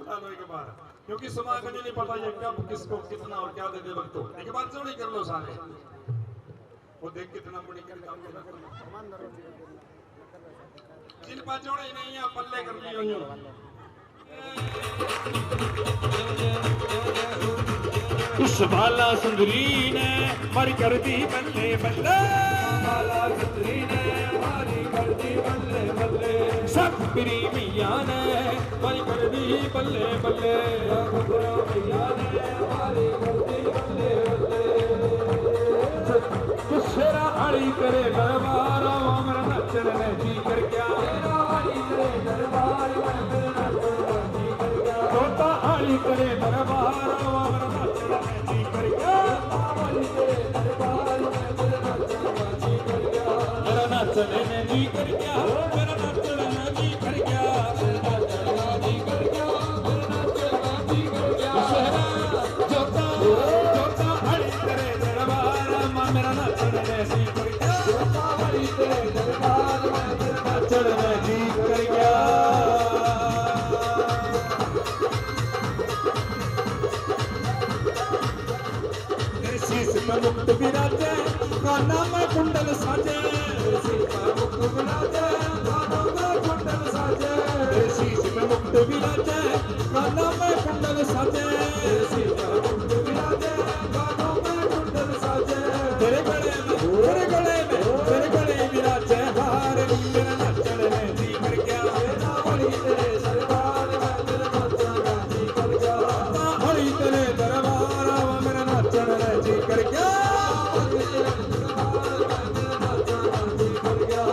उठा लो एक बार, क्योंकि समाज को नहीं पता ये कब किसको कितना और क्या दे दे वक्त को। एक बार जोड़ी कर लो सारे, वो देख कितना बड़ी कर काम कर जिन पर जोड़ी नहीं है पल्ले कर लियो यूं। उस बाला सुंदरी ने मारी कर दी बल्ले बल्ले, बाला सुंदरी ने मारी कर दी बल्ले बल्ले, सब मेरी मैया ने मारी कर दी बल्ले बल्ले, मैया ने मारी कर दी बल्ले बल्ले। शेरा हरी करे दरबार मेरा नचन में जी कर क्या, हरी करे दरबार मेरा नचन में जी कर क्या, तोता हरी करे दरबार मेरा नचन में जी कर क्या, हरी करे दरबार मेरा नचन में जी कर क्या, मेरा नचन में जी कर क्या, मेरा नचन में जी कर क्या, मेरा नचन में जी कर क्या, मेरा नचन में जी कर क्या। शेरा जोता जोता हरी करे दरबार मेरा नचन में जी कर क्या, जोता हरी करे दरबार मेरा नचन में जी कर क्या। शीश में मुक्त विराजे काना में कुंडल साजे, शीश में मुक्त विराजे काना में कुंडल साजे, शीश में मुक्त विराजे काना में कुंडल साजे, शीश में मुक्त विराजे काना में कुंडल साजे, तेरे गले में तेरे गले में तेरे गले विराजे हार मेरा नचन में जी कर क्या, मेरा हरी तेरे दरबार में मेरा नचन में जी कर क्या, हरी तेरे दरबार मेरा नचन में जी कर क्या।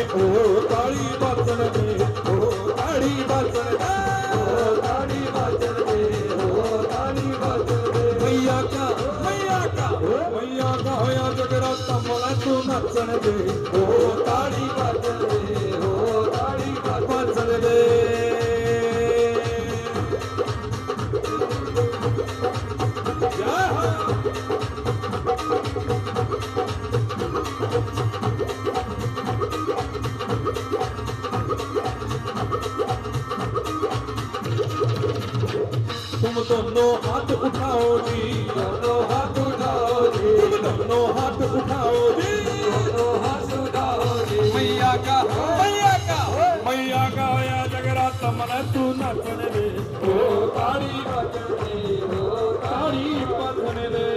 ओ काली बातन में ओ काली बातन में ओ काली बातन में ओ काली बातन में, मैया का होया जगराता मोला तू नचन दे, ओ काली बातन में ओ काली बातन में। तुम दोनों हाथ उठाओ जी, दोनों हाथ उठाओ जी, तुम दोनों हाथ उठाओ जी, दोनों हाथ उठाओ जी, मैया का या जगराता मन तू नचन दे, ओ काली बातन दे, ओ काली बातन दे।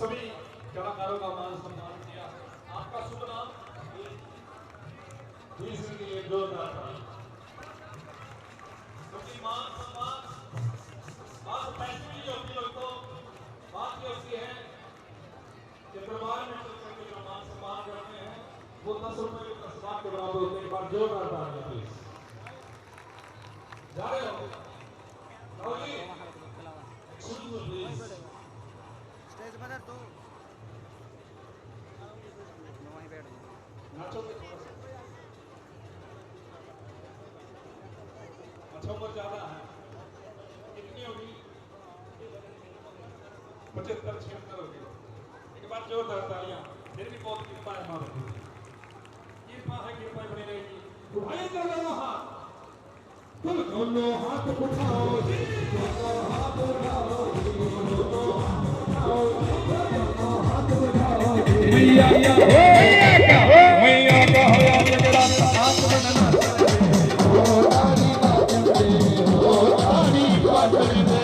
सभी कलाकारों का मान सम्मान किया। आपका शुभ नाम क्योंकि मान सम्मान बात पैसे की होती है, तो बात ये होती है कि दरबार में चलकर के जो मान सम्मान करते हैं वो 10 रुपए के 10 लाख के बराबर होते हैं। एक बार जोरदार तालियां प्लीज। जा रहे हो जी, स्टेज पर तो वहीं बैठ नाचो अच्छा उम्र ज्यादा है, कितनी होगी? 75-76 होगी। एक बार जोरदार तालियां। फिर भी बहुत कृपा है माँ बाप की, कृपा है, कृपा बनी रहेगी। उठाइए दोनों हाथ, तुम दोनों हाथ उठाओ जी, दोनों हाथ उठाओ जी, दोनों हाथ उठाओ जी, दोनों हाथ उठाओ जी। मैया का होया जगड़ा हाथ बनना ओ तारी बाजन दे, ओ तारी बाजन दे।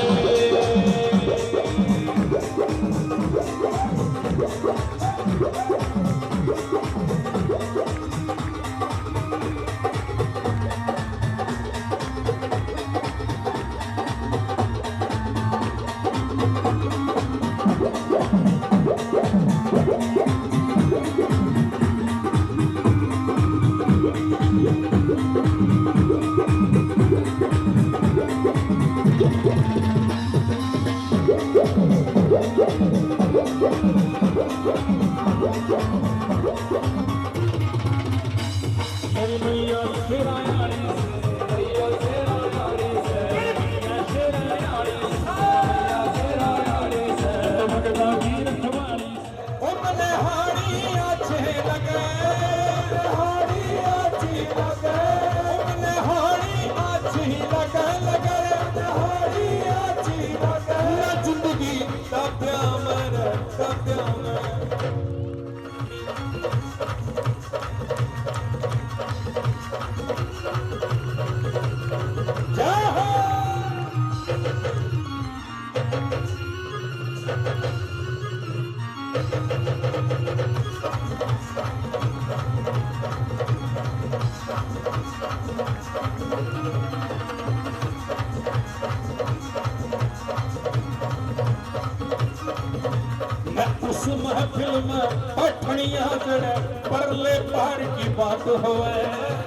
महफिल में पठनिया जड़े परले पार की बात होवे,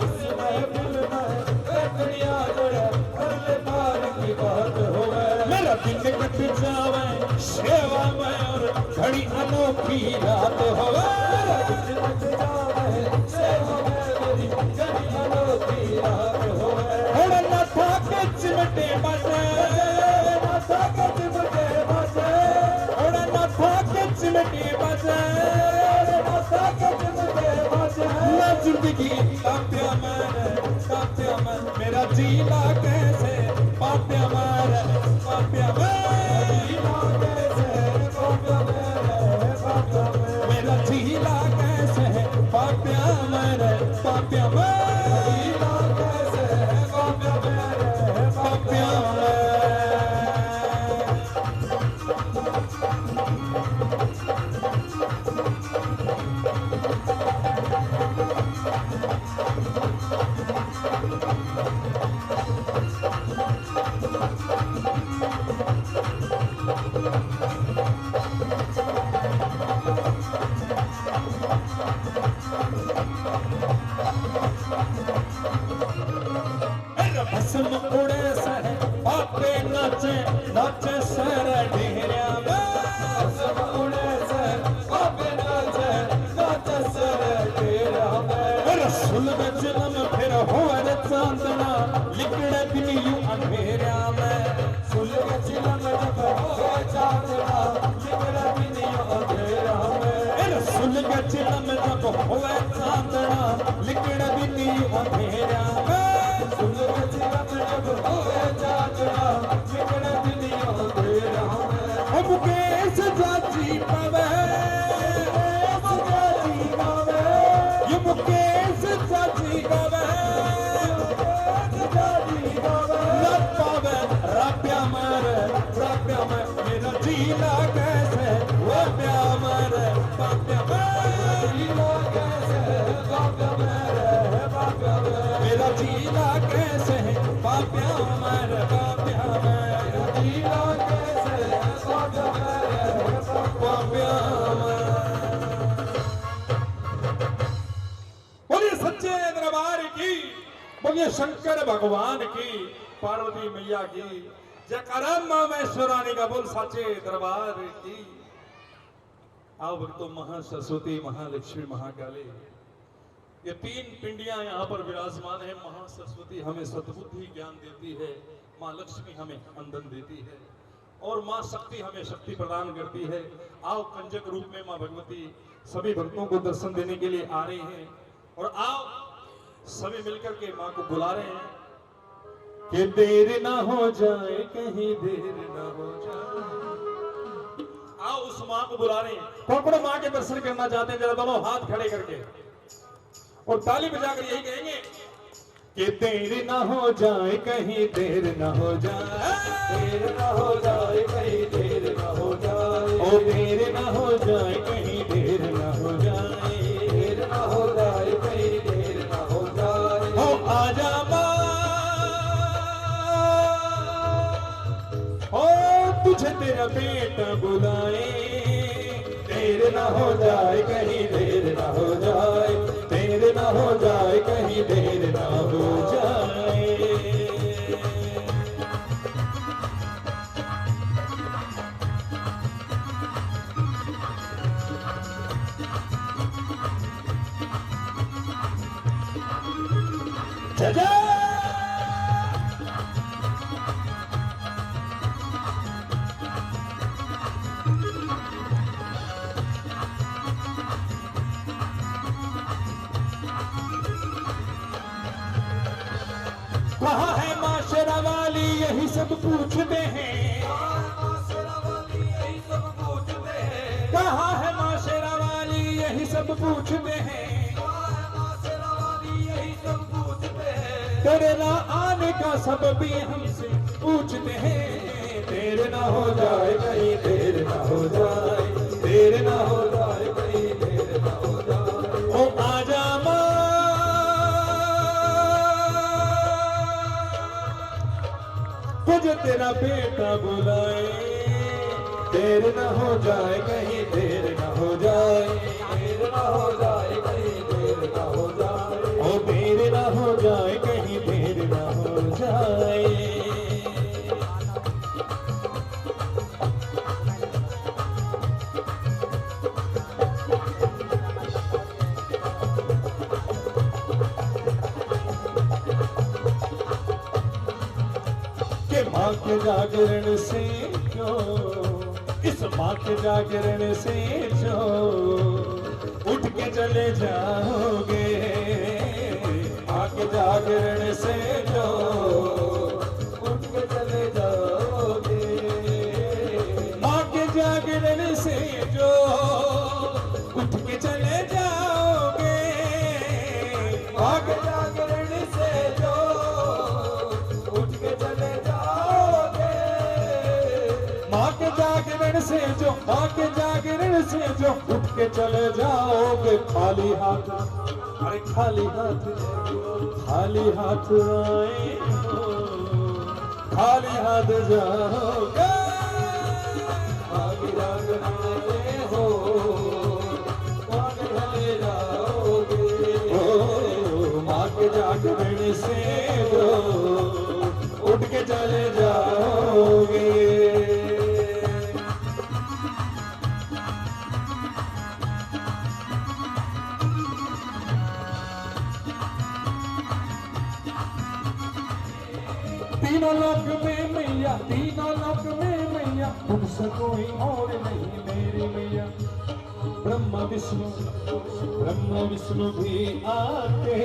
उस महफिल में पठनिया जड़े परले पार की बात होवे। मेरा दिन कट जावे सेवा में और घड़ी अनोखी रात होवे, मेरा दिन कट जावे सेवा में मेरी घड़ी अनोखी रात होवे। और न था के चिमटे बजे, न था के चिमटे बजे, और न था के चिमटे बजे, ना जिंदगी ताप्या मैं मेरा जीना कैसे पाप्या मैं मेरा जीना कैसे पाप्या मैं भस्म उड़े सर पापे नाचे नाचे सर ढेरिया में, भस्म उड़े सर पापे नाचे नाचे सर ढेरिया में। रसूल में जन्म फिर होर चांदना लिकड़े भी यूं अंधेरिया में, रसूल में जन्म जब होर चांदना लिकड़े भी यूं अंधेरिया में। रसूल में जन्म जब होर चांदना लिकड़े भी यूं अंधेरिया में। मुकेश जाची पवे, ये मुकेश जाची पवे, लग पावे राप्या मर मेरा जीना कैसे राप्या मर मेरा जीना कैसे पाप्या मर बोलिए सच्चे दरबार की, बोलिए शंकर भगवान की, पार्वती मैया की जयकारा मां महेश्वरानी का बोल सच्चे दरबार की। आओ भक्तों, महासरस्वती, महालक्ष्मी, महाकाली, ये तीन पिंडियां यहाँ पर विराजमान है। महासरस्वती हमें सद्बुद्धि ज्ञान देती है, माँ लक्ष्मी हमें अंधन देती है, और माँ शक्ति हमें शक्ति प्रदान करती है। आओ कंजक रूप में माँ भगवती सभी भक्तों को दर्शन देने के लिए आ रही हैं। और आओ सभी मिलकर के माँ को बुला रहे हैं कि देर ना हो जाए, कहीं देर ना हो जाए। आओ उस माँ को बुला रहे हैं। कौन माँ के दर्शन करना चाहते हैं? जरा दोनों हाथ खड़े करके और ताली बजाकर यही कहेंगे कि देर ना हो जाए, कहीं देर ना हो जाए, देर ना हो जाए, कहीं देर ना हो जाए, ओ देर ना हो जाए, कहीं देर ना हो जाए, देर ना हो जाए, कहीं देर ना हो जाए। ओ आजा माँ, ओ तुझे तेरा बेटा बुलाए, देर ना हो जाए, कहीं देर ना हो जाए, देर ना हो जाए, कहीं देर ना हो जाए। जय जय। कहाँ है माशरा वाली, यही सब पूछते हैं। कहाँ है माशरा वाली, यही सब पूछते हैं। तेरे ना आने का सबब भी हमसे पूछते हैं। देर ना हो जाए, कहीं देर ना हो जाए, देर ना हो जाए, कहीं देर ना हो जाए। ओ आजा माँ, तुझे तेरा बेटा बुलाए, देर न हो जाए, कहीं देर न हो जाए, देर न हो जाए, कहीं देर न हो जाए, ओ देर न हो जाए, कहीं देर न हो जाए। माँ के जागरण से जो, इस माँ के जागरण से जो उठ के चले जाओगे, माँ के जागरण से जो उठ के चले जाओगे, माँ के जागरण से जो उठ के चले जाओगे, माँ के जागरण से जो उठ के चले जाओगे, माँ के जागरण से जो, माँ के जागरण से जो उठ के चले जाओगे, खाली हाथ, अरे खाली हाथ, खाली हाथ आए हो, खाली हाथ जाओगे, माँ के जागरण से हो, माँ के चले जाओगे, ओ माँ के जागरण से जो उठ के चले जाओगे। तीनों लोक में मैया, तीनों लोक में मैया, तुमसे कोई और नहीं मेरी मैया। ब्रह्मा विष्णु भी आके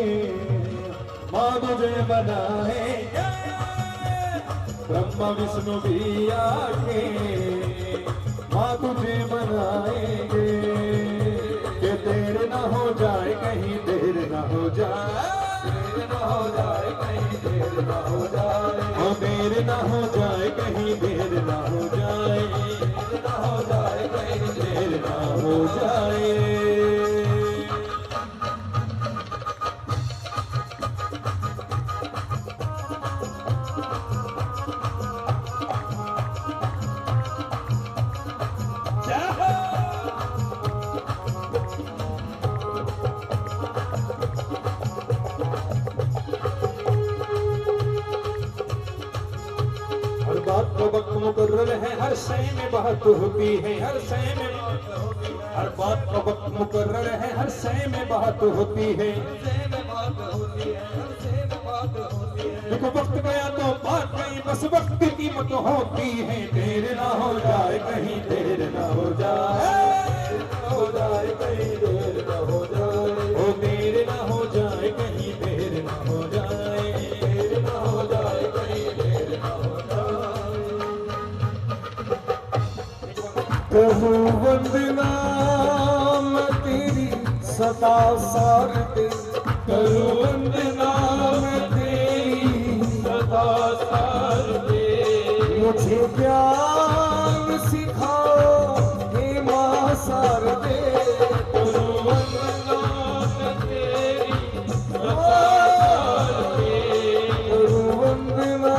माँ तुझे बनाएंगे, ब्रह्मा विष्णु भी आके माँ तुझे बनाएंगे, कि देर न हो जाए, कहीं देर न हो जाए, देर न हो जाए, कहीं देर न हो जाए, ओ देर न हो जाए, कहीं देर न हो जाए, देर न हो जाए, कहीं देर न हो जाए। वक्त मुकर्रर है, हर शय में बात होती है, हर शय में हर बात का वक्त मुकर्रर है, हर शय में बात होती है, देखो वक्त गया तो बात गई, बस वक्त की कीमत होती है। देर ना हो जाए, कहीं देर ना हो जाए, हो जाए, कहीं देर ना हो जाए, ओ देर ना हो जाए, कहीं देर करूं वंदना मैं तेरी सदा सार दे, करूं वंदना मैं तेरी सदा सार दे। मुझे ज्ञान सिखाओ हे मां सार दे, करूं वंदना मैं तेरी सदा सार दे। करूं वंदना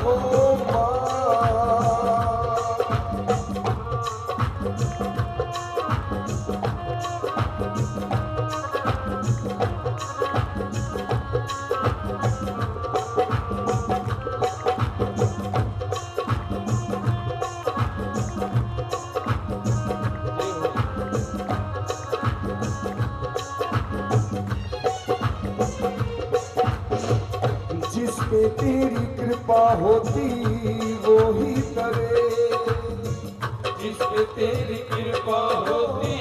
हो मां। जिस पे तेरी कृपा होती वो ही करे, जिस पे तेरी कृपा होती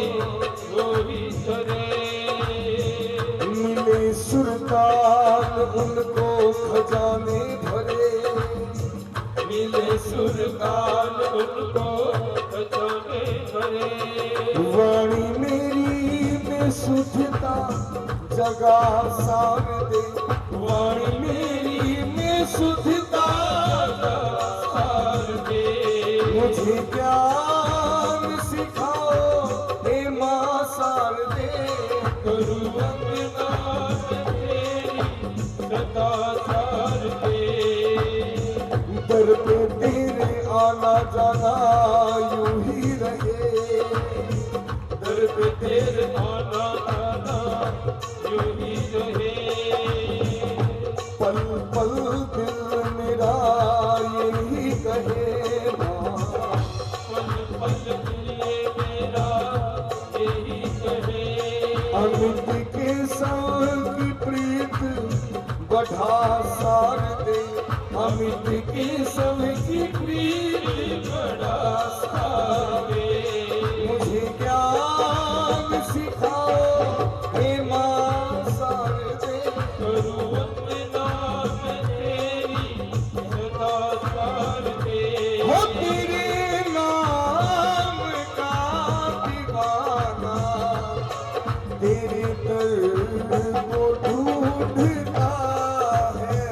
वो ही करे। मिले सुरताल उनको खजाने भरे, मिले सुरताल उनको खजाने भरे। वाणी मेरी में शुद्धता जगा सार दे, वाणी मेरी में शुद्धता सार दे। मुझे ज्ञान सिखाओ हे मां सार दे, करूं वंदना मैं तेरी सदा सार दे। दर पे तेरे आना जाना यूं ही रहे, दर पे तेरे आना जाना यूं ही रहे। पल पल दिल मेरा यही कहे मां, पल पल दिए मेरा यही कहे। अमित के संग की प्रीत बढ़ा सार दे, अमित के संग की प्रीत बड़ा सारे। मुझे ज्ञान सिखाओ हे मां सार दे, करूं वंदना मैं तेरी सदा सार दे। हो तेरे नाम का दीवाना तेरे दर को ढूंढता है,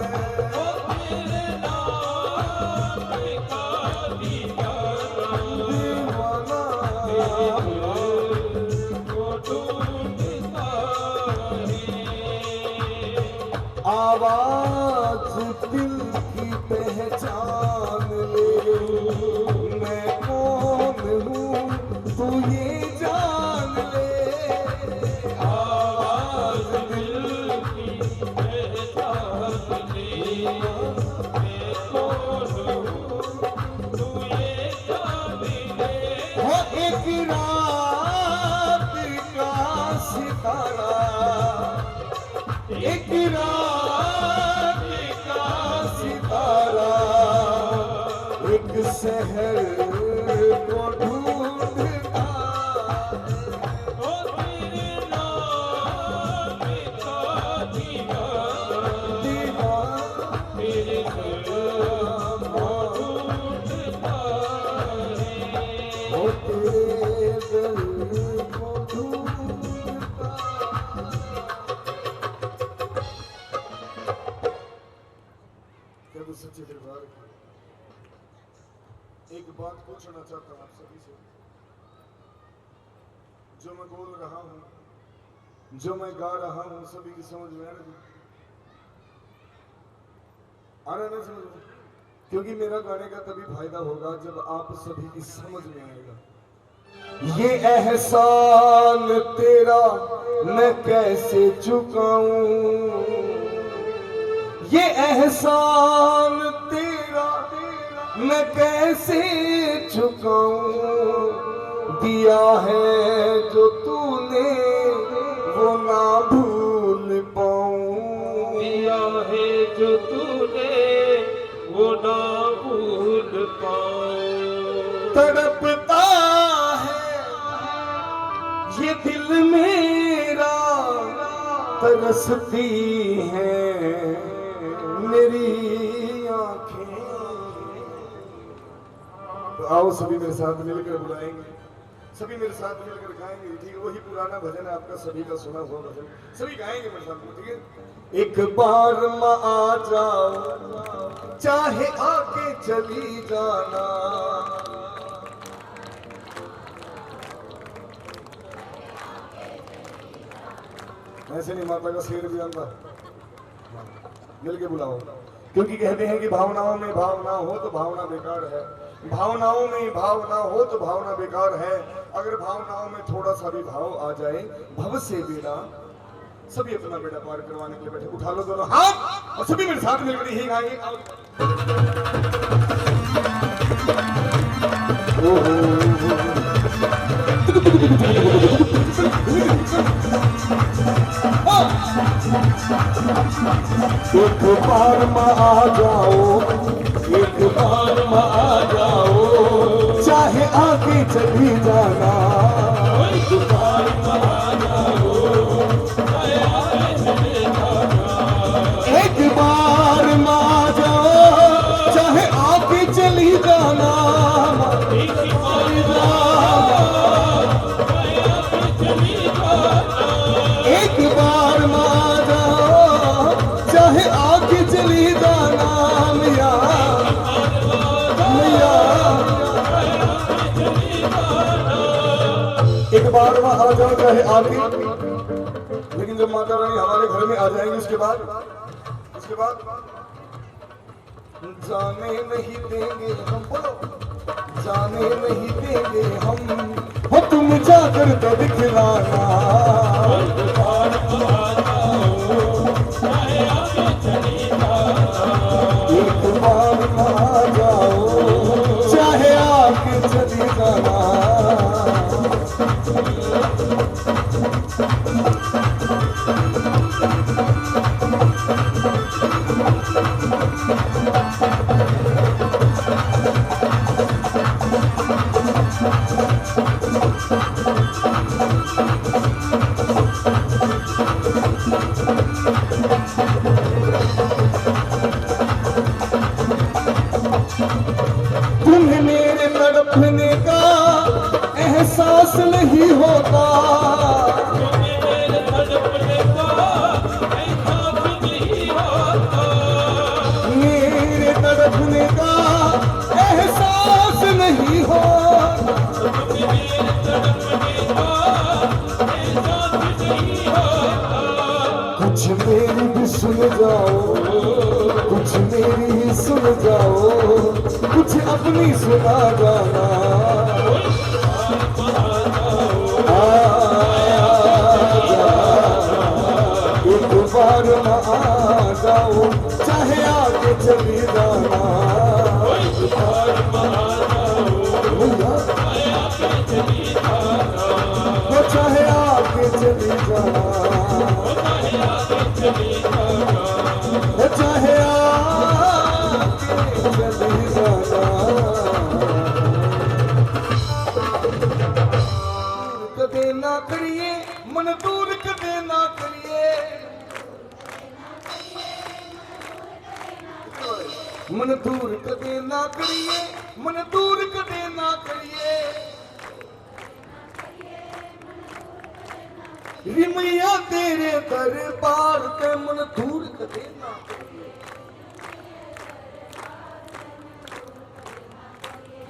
ओ तेरे नाम का दीवाना दीवाना को ढूंढता है। आवाज दिल की पहचान ले, मैं कौन हूँ तू ये जान ले, आवाज दिल की पहचान ले, मैं कौन हूँ तू ये जान ले। हो एक रात का सितारा, एक रात का सितारा, एक शहर को ढूंढता ओ तेरे नाम का दीवाना दीवाना तेरे नाम को ढूंढता है। हो तेरे दिल को ढूंढता। क्या तो सच्चे दरबार एक बात पूछना चाहता हूँ आप सभी से, जो मैं बोल रहा हूँ, जो मैं गा रहा हूँ, सभी की समझ में आ रहा ना समझ में? क्योंकि मेरा गाने का तभी फायदा होगा जब आप सभी की समझ में आएगा। ये एहसान तेरा मैं कैसे चुकाऊं, ये एहसान तेरा मैं कैसे चुकाऊं, दिया है जो तूने वो ना भूल पाऊं, दिया है जो तूने वो ना भूल पाऊं। तड़पता है ये दिल मेरा, तरसती है मेरी आंखें, तो आओ सभी मेरे साथ मिलकर बुलाएंगे, सभी मेरे साथ मिलकर गाएंगे। ठीक है, वही पुराना भजन है आपका सभी का सुना हुआ भजन, सभी गाएंगे मेरे साथ में। ठीक है, एक बार माँ आ जाओ, चाहे आके चली जाना। ऐसे नहीं माता का शेर भी जानता, मिलके बुलाओ, क्योंकि कहते हैं कि भावनाओं में भाव ना हो तो भावना बेकार है, भावनाओं में भाव ना हो तो भावना बेकार है। अगर भावनाओं में थोड़ा सा भी भाव आ जाए, भव से बेड़ा, सभी अपना बेड़ा पार करवाने के लिए बैठे। उठा लो दोनों हाथ और सभी मेरे साथ मिलकर ही गाएंगे। एक बार माँ आ जाओ, एक बार माँ आ जाओ, चाहे आगे चली जाना। एक बार माँ आ जाओ, चाहे आगे चली जाना। एक बार माँ आ जाओ, चाहे आगे चली जाना। एक बार माँ आ जाओ, चाहे आगे चली जाना। मैया मैया, एक बार वहां आ जाओ चाहे आगे, लेकिन जब माता रानी हमारे घर में आ जाएंगे उसके बाद जाने नहीं देंगे हम, बोलो जाने नहीं देंगे हम, हो तुम जाकर तो दिखलाना। एक बार आ जाओ, चाहे आके चली जाना। तुम्हें मेरे तड़पने का एहसास नहीं होता, मेरे तड़पने का एहसास नहीं होता। कुछ मेरी भी सुन जाओ, कुछ मेरी ही सुन जाओ, कुछ अपनी सुना जाना। एक बार आ जाओ, चाहे आगे चली जाना। वो चाहे आगे चली जाना, वो चाहे आगे चली जाना। कदे ना करिए मन दूर, कदे ना करिए मन दूर, कदे ना करिए मन दूर, कदे ना करिए। रिमैया तेरे दरबार ते मन दूर कदे ना करिए।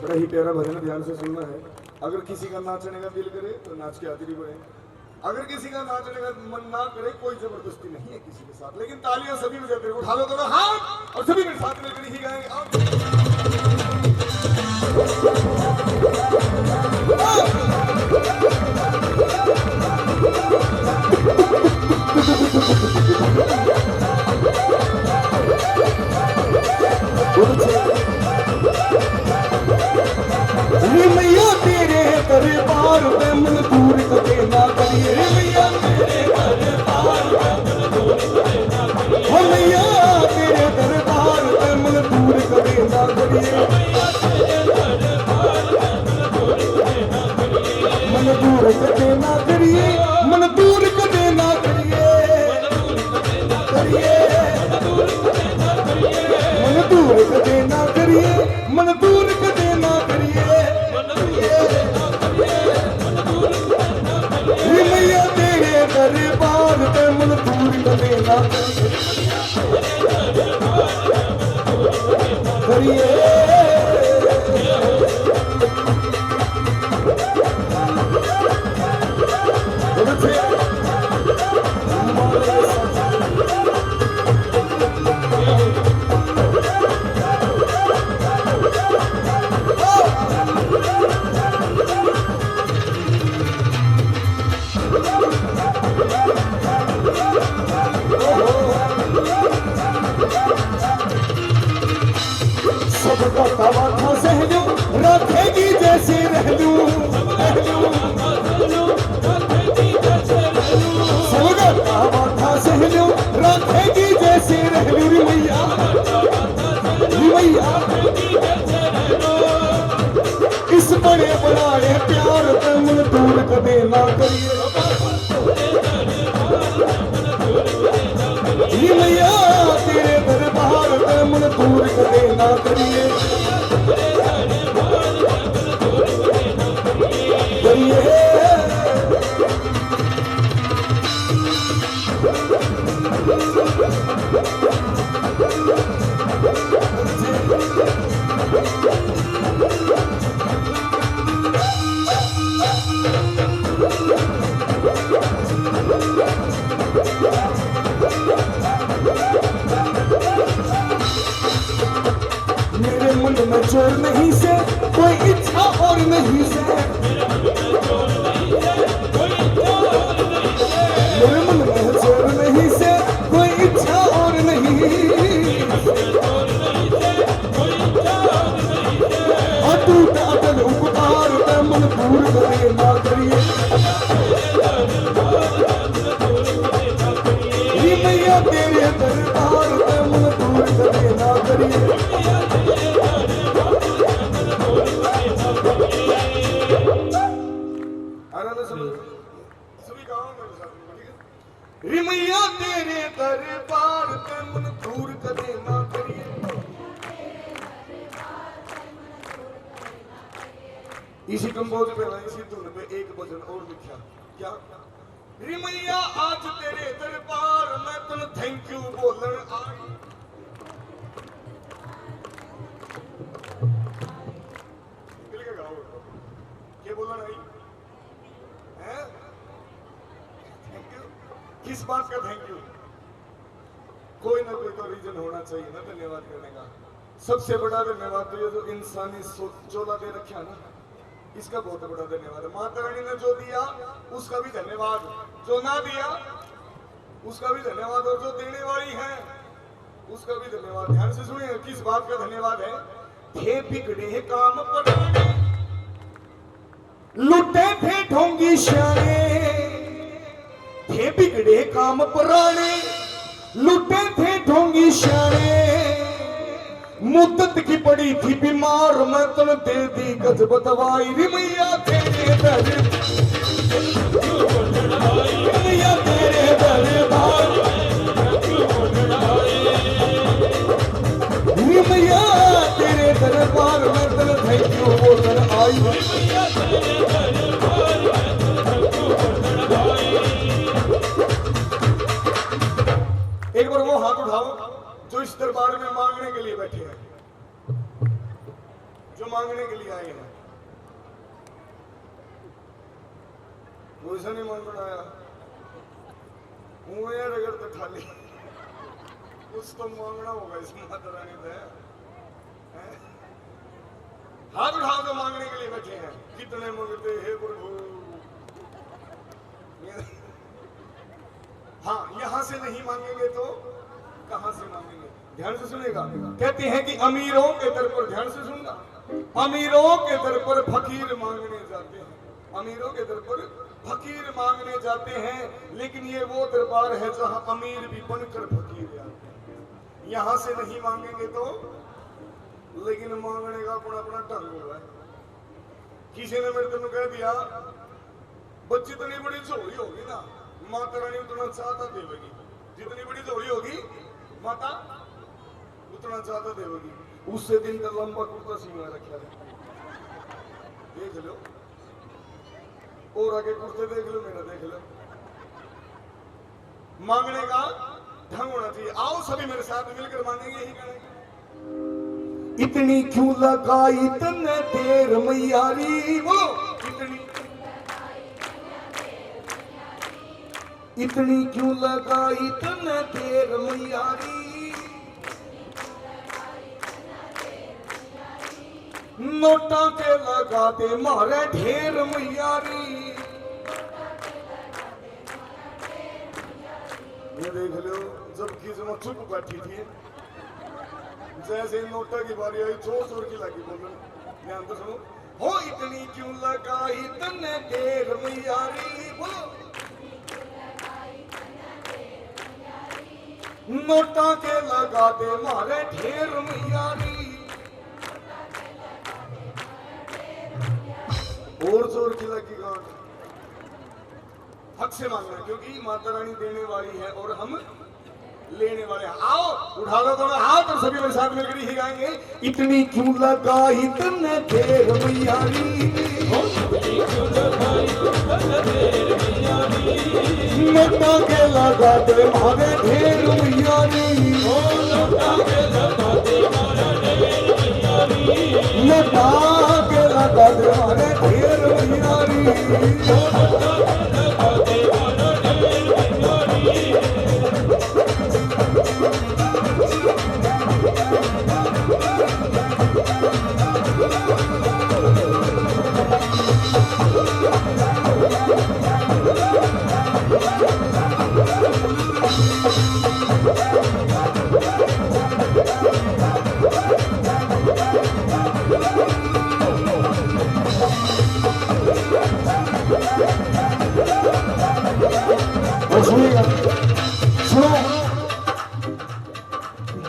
बड़ा ही प्यारा भजन, ध्यान से सुनना है। अगर किसी का नाचने का दिल करे तो नाच के हाजिरी बढ़े, अगर किसी का नाचने का मन ना करे, कोई जबरदस्ती नहीं है किसी के साथ, लेकिन तालियां सभी बजाते रहो। उठा लो दोनों हाथ और सभी मेरे साथ मिलकर ही गाएंगे। मैया तेरे दरबार पे मन दूर कदे ना करिए। मैया तेरे दरबार पे मन दूर कदे ना करिए। मैया तेरे दरबार पे मन दूर कदे ना करिए। मन दूर कदे ना करिए, मन दूर कदे ना करिए। मन दूर कदे ना करिए, मन दूर कदे ना करिए। जैसे रह लूं, सबका माथा सह लूं, राधे जी जैसे रह लूं रे मैया, इस बड़े बड़ाए प्यार पे मन दूर कदे ना करिए मैया, तेरे दरबार पे मन दूर कदे ना करिए मेरे मन में चोर नहीं से कोई इच्छा और नहीं से, मेरे मन में चोर नहीं से कोई इच्छा और नहीं, अटूट अटल उपकार पे मन दूर करे ना करिए मैया, तेरे दरबार पे मन दूर करे ना करिए सभी गाँव मेरे साथ मैया, तेरे दरबार पे मन दूर करे ना करिए। इसी कंपोज पे इसी धुन पे एक भजन और लिखा, क्या रे मैया आज तेरे दरबार में तुम थैंक यू बोलन आई, मिल के गाओ क्या बोलन आई है, थैंक यू, किस बात का थैंक यू, कोई ना कोई तो रीजन होना चाहिए ना धन्यवाद करने का। सबसे बड़ा धन्यवाद तो ये जो इंसानी चोला दे रखा ना, इसका बहुत बड़ा धन्यवाद है। माता रानी ने जो दिया उसका भी धन्यवाद, जो ना दिया उसका भी धन्यवाद, और जो देने वाली है उसका भी धन्यवाद। ध्यान से सुनिए किस बात का धन्यवाद है। थे बिगड़े काम पराने, लुटे थे ढोंगी शाने, थे बिगड़े काम पुराने, लुटे थे ढोंगी शाने, मुद्दत की पड़ी थी बीमार, मैं तुम दे दी गजब दवाई रे मैया, तेरे मैया तेरे दरबार मैया, तेरे दरबार में तुम थैंक यू बोलकर आई। एक बार वो हाथ उठाओ जो इस दरबार में मांगने के लिए बैठे हैं, जो मांगने के लिए आए हैं। वो ऐसा नहीं मान बनाया मुंह यार, अगर तो खाली कुछ तो मांगना होगा इस माता रानी से। हाथ उठाओ जो मांगने के लिए बैठे हैं, कितने मांगते हैं प्रभु। हाँ, यहां से नहीं मांगेंगे तो कहां से मांगेंगे। ध्यान से सुनेगा, कहते हैं कि अमीरों के दर पर, ध्यान से सुनना, अमीरों के दर पर फकीर मांगने जाते हैं, अमीरों के दर पर फकीर मांगने जाते हैं, लेकिन ये वो दरबार है जहां अमीर भी बनकर फकीर आते हैं। यहां से नहीं मांगेंगे तो, लेकिन मांगने का अपना अपना ढंग हुआ है। किसी ने मेरे को कह दिया बच्ची इतनी बड़ी झोली होगी ना, माता रानी उतना चाहता देगी, जितनी बड़ी झोली होगी माता उतना चाहता देगी। उससे दिन का लंबा कुर्ता सीना रखा है, देख लो, और आगे कुर्ते देख लो, मेरा देख लो। मांगने का ढंग होना चाहिए। आओ सभी मेरे साथ मिलकर मांगेंगे, यही करेंगे। इतनी क्यों लगाई तन्ने देर मैयारी, बोलो इतनी क्यों लगाई तन्ने देर मैयारी, नोटा के लगा दे मारे ढेर मैयारी। ये देख लो, जबकि जब चुप बैठी थी, जैसे नोटा की बारी आई जोर जोर की लगी बोलो, ध्यान तो सुनो, हो इतनी क्यों लगाई तन्ने ढेर मैयारी, बोलो नोटा के लगा दे मारे ढेर मैयारी। और जोर की लगेगा, हक से मांगना, क्योंकि माता रानी देने वाली है और हम लेने वाले हैं। आओ उठा लो दोनों हाथ और सभी मेरे साथ मिलकर ही गाएंगे। इतनी क्यों लगाई तन्ने ढेर मैयारी, नोटा के लगा दे मारे ढेर मैयारी, नोटा के लगा दे मारे ढेर मैयारी।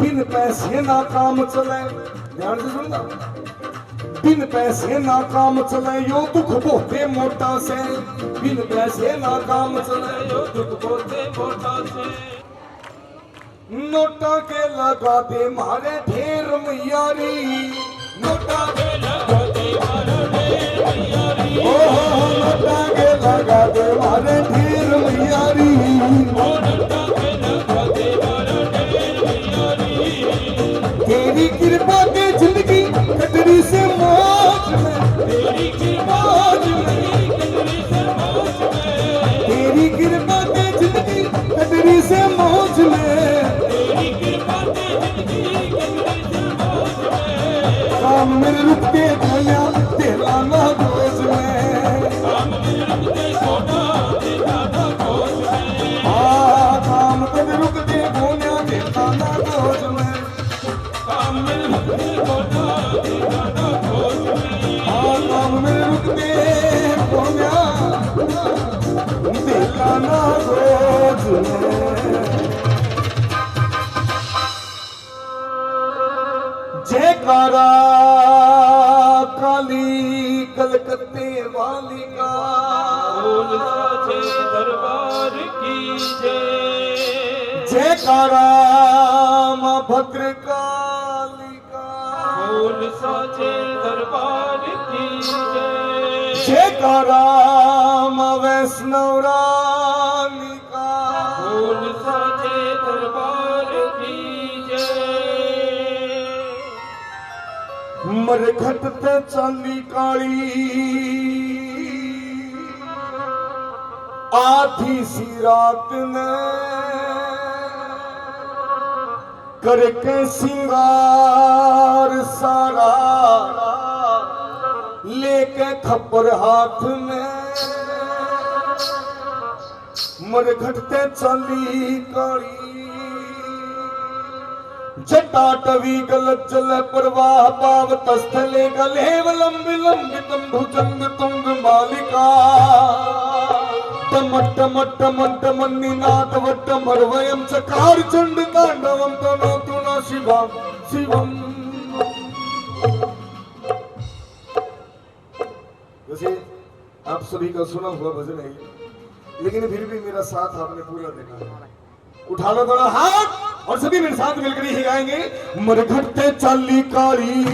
बिन पैसे ना काम चले, ध्यान से सुनना, बिन पैसे ना काम चले यो दुख बोते मोटा से, बिन पैसे ना काम चले यो दुख बोते मोटा से, नोटा के लगा दे मारे ढेर मैयारी, नोटा के लगा दे मारे ढेर मैयारी, ओहो नोटा के लगा दे मारे ढेर मैयारी, नोटा के लगा दे मारे ढेर मैयारी। तेरी कृपा के जिंदगी कटरी से मौज में, तेरी कृपा जिंदगी कटरी से मौज में, तेरी कृपा के जिंदगी कटरी से मौज में, तेरी कृपा के जिंदगी कटरी से मौज में। काम मेरे रुकते धोना तेरा ना रोज में, काम मेरे रुकते धोना तेरा ना रोज में, काम मेरे रुकते धोना तेरा ना रोज में, काम मेरे रुकते धोना तेरा ना रोज में, काम मेरे रुकते धोना तेरा ना रोज में। जयकारा काली कलकत्ते वाली का, बोल साचे दरबार की जय, जयकारा मां भद्रकाली का, बोल साचे दरबार की जय, जयकारा मां वैष्णव रानी का, बोल साचे दरबार की जय। मरघट ते चाली काली आधी सी रात ने करके सिंगार सारा लेके खप्पर हाथ में, मरघट ते चाली काली जटाटवी गलत जल प्रवाह पाव तस्थले गलेव लंबि लंबितम भुजंग तुंग मालिका, टमट मट्ट मट्ट मन्निनाथ वट्ट मरवयम चकार चंड तांडवम तनो तुना शिवम शिवम। वैसे आप सभी का सुना हुआ भजन है, लेकिन फिर भी मेरा साथ आपने पूरा देना है। उठा लो दोनों हाथ और सभी मेरे साथ मिलकर ही गाएंगे। मरघट ते चाली काली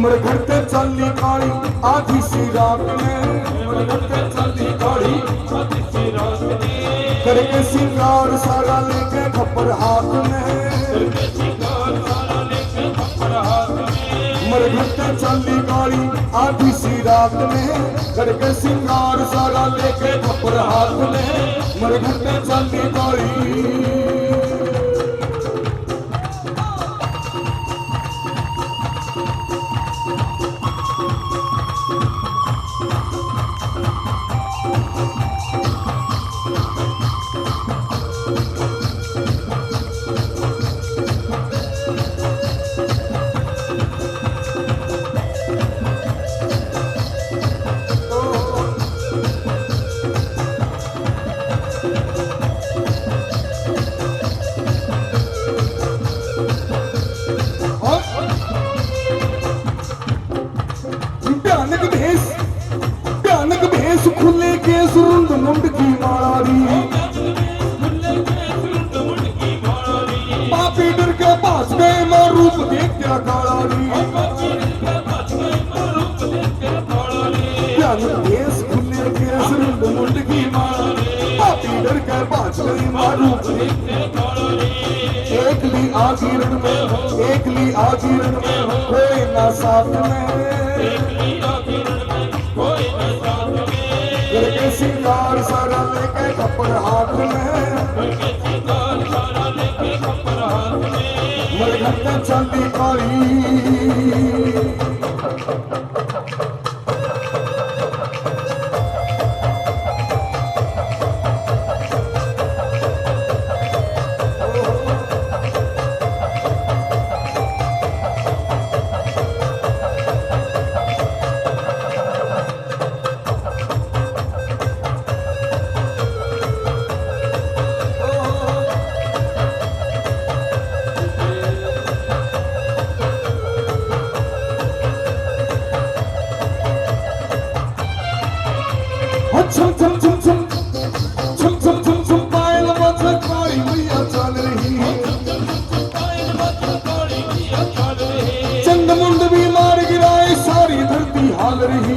मरघट ते चाली काली आधी सी रात में, मरघट ते चाली काली आधी सी रात में करके सिंगार सारा लेके खप्पर हाथ में, करके सिंगार सारा लेके खप्पर हाथ में, मरघट ते चाली काली आधी सी रात में करके सिंगार सारा लेके खप्पर हाथ में, मरघट ते चाली काली चांद केस खुले केस रुंड मुंड की मार पापी डर कर बाज गई मारू एकली आजीरण में एकली आजीरण में कोई ना साथ में करके सिंगार सारा लेके खप्पर हाथ में मरघट्टा चांदी काली छम छम छम छम छम छम छम छम पायल बजल काली मैया चल रही चंद मुंड भी मार गिराए सारी धरती हाल रही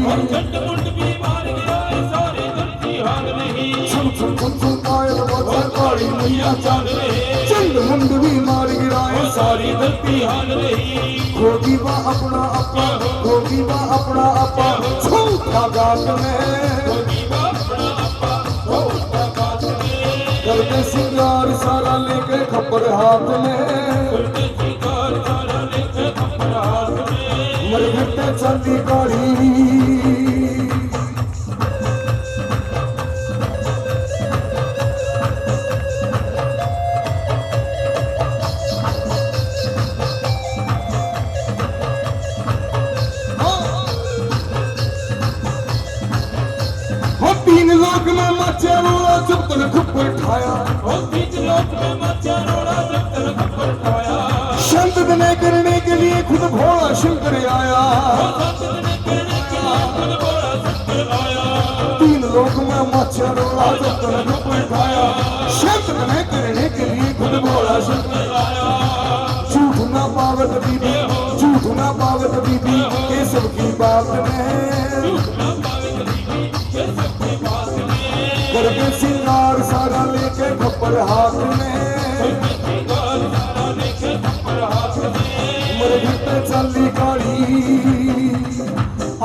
छम छम छम छम पायल बजल काली मैया चल रही चंद मुंड भी मार गिराए सारी धरती हाल रही खोगी बा अपना अपा खोगी बा अपना अपा छूटा गात में करके सिंगार सारा लेके खप्पर हाथ में मरघट्टा चांदी काली तीन लोक में मचा रोड़ा जब तक खप्पर ठाया संत ने करने के लिए खुद भोला शंकर आया तीन लोक में मचा रोड़ा जब तक खप्पर ठाया संत ने करने के लिए खुद भोला शंकर आया झूठ ना पावत बीबी झूठ ना पावत बीबी ये सब की बात में करके सिंगार सारा लेके खप्पर हाथ में मरघट्टा चांदी काली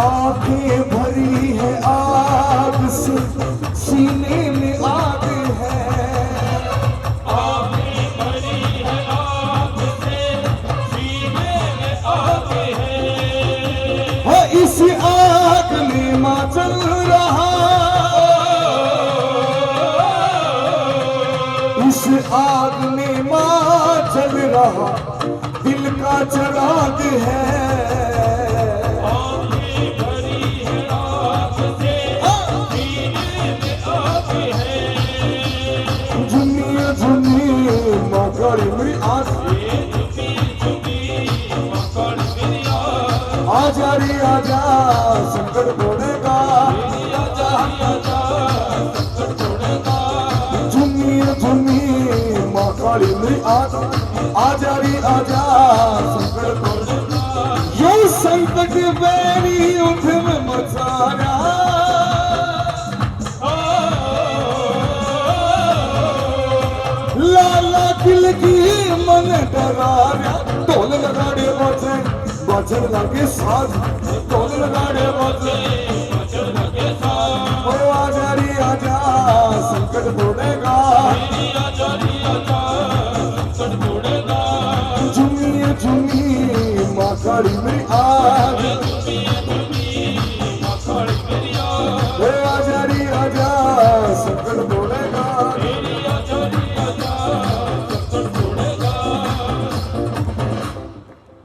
आंखें भरी है आग से सीने में आग है आंखें भरी है आग से सीने में आग है इस आग में माँ चल रहा इस आग में माँ जल रहा दिल का चिराग है आंखें भरी है आग से सीने में आग है झुमिए झुमिए माँ काली मेरी आस आजा रे आजा संकट तोड़ेगा झुमिए झुमिए माँ काली मेरी आजा रे आजा संकट तोड़ेगा ये संकट बेरी उठ में मचाया लाला दिल की मन डराया ढोल लगाड़े बजन लगे साज ढोल लगाड़े बजन लगे साज ओ आजा रे आजा संकट तोड़ेगा आजा रे आजा संकट तोड़ेगा झुमिए झुमिए माँ काली मेरी आग माँ काली मेरी आग ओ आजा रे आजा संकट तोड़ेगा आजा रे आजा संकट तोड़ेगा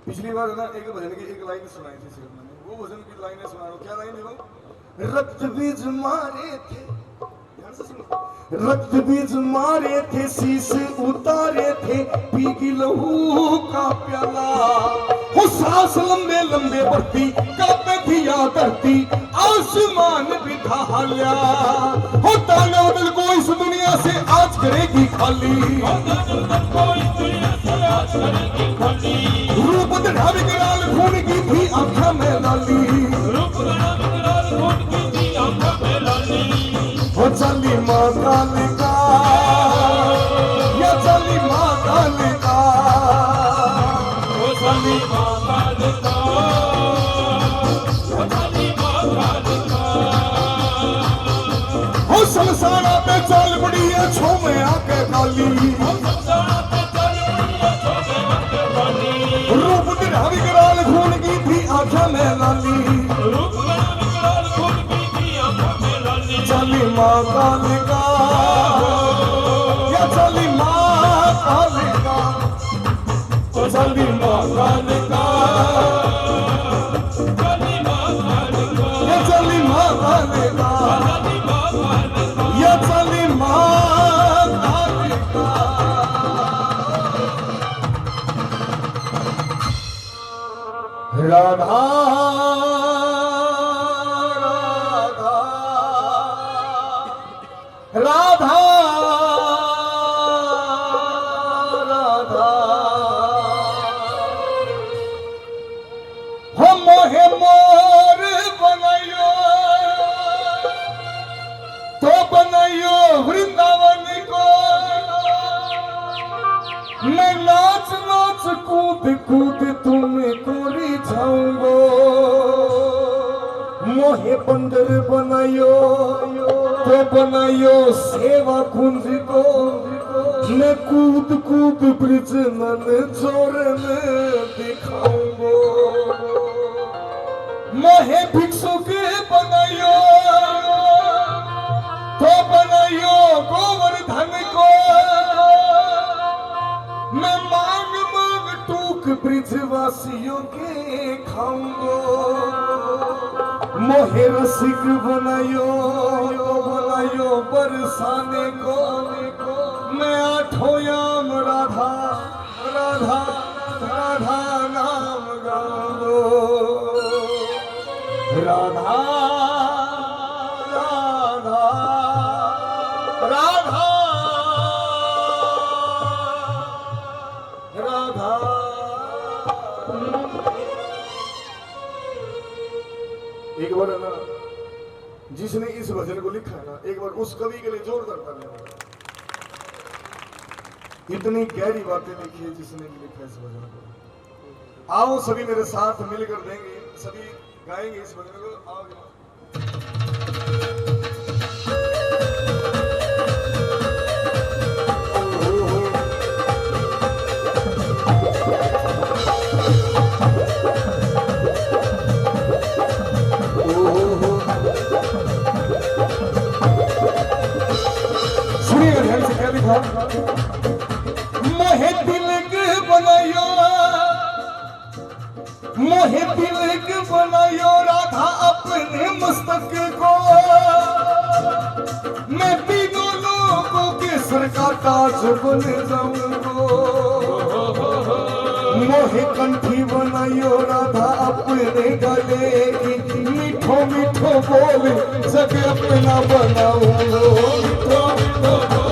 पिछली बार ना एक भजन की एक लाइन सुनाई थी सिर्फ मैंने वो भजन की लाइनें सुना रहा हूं क्या लाइन है वो रक्त बीज मारे थे ध्यान से सुनो रक्त बीज मारे थे शीश उतारे थे पी की लहू का प्याला हो सांस लंबे लंबे बढ़ती कांपे थी या धरती आसमान भी ढालिया हो ताना बदल को इस दुनिया से आज करेगी खाली रूप धरा विकराल खून की थी आंखों में लाली रूप धरा विकराल खून की थी का काली माँ काली का हो संसारा पे चल पड़ी है छोमे आके काली रूप दिखावी कराल खून की थी आंखें में लाली चली माँ काली का या चली माँ काली का चली माँ काली का या चली माँ काली का या चली माँ काली का राधा राधा राधा हम मोहे मोर बनायो तो बनायो वृंदावन को मैं नाच नाच कूद कूद तुम्हें कोरी जाऊंगो मोहे बंदर बनायो तो बनायो सेवा कुंज को मैं कूद कूद ब्रिज मन जोर में दिखाऊंगो मोहे भिक्षु के बनायो तो बनायो गोवर्धन को मैं मांग मांग टूक ब्रिजवासियों के खाऊंगो मोहे रसिक बनायो बरसाने को मैं आठों याम राधा राधा राधा नाम गाऊंगो राधा राधा राधा राधा एक बार है ना जिसने इस भजन को लिखा है ना एक बार उस कवि के लिए जोरदार तालियां बजाओ। इतनी गहरी बातें लिखी है जिसने भी लिखा इस भजन को। आओ सभी मेरे साथ मिलकर देंगे सभी गाएंगे इस भजन को आओ सुनिएगा ध्यान से क्या लिखा मोहे तिलक बनायो मोहे तिलक बनायो राधा अपने मस्तक को मैं तीनों लोगों के सर का ताज बन जाऊंगो मोहे कंठी बनायो राधा अपने गले की मीठो मीठो बोल जग अपना बनाऊंगो मीठो मीठो बोल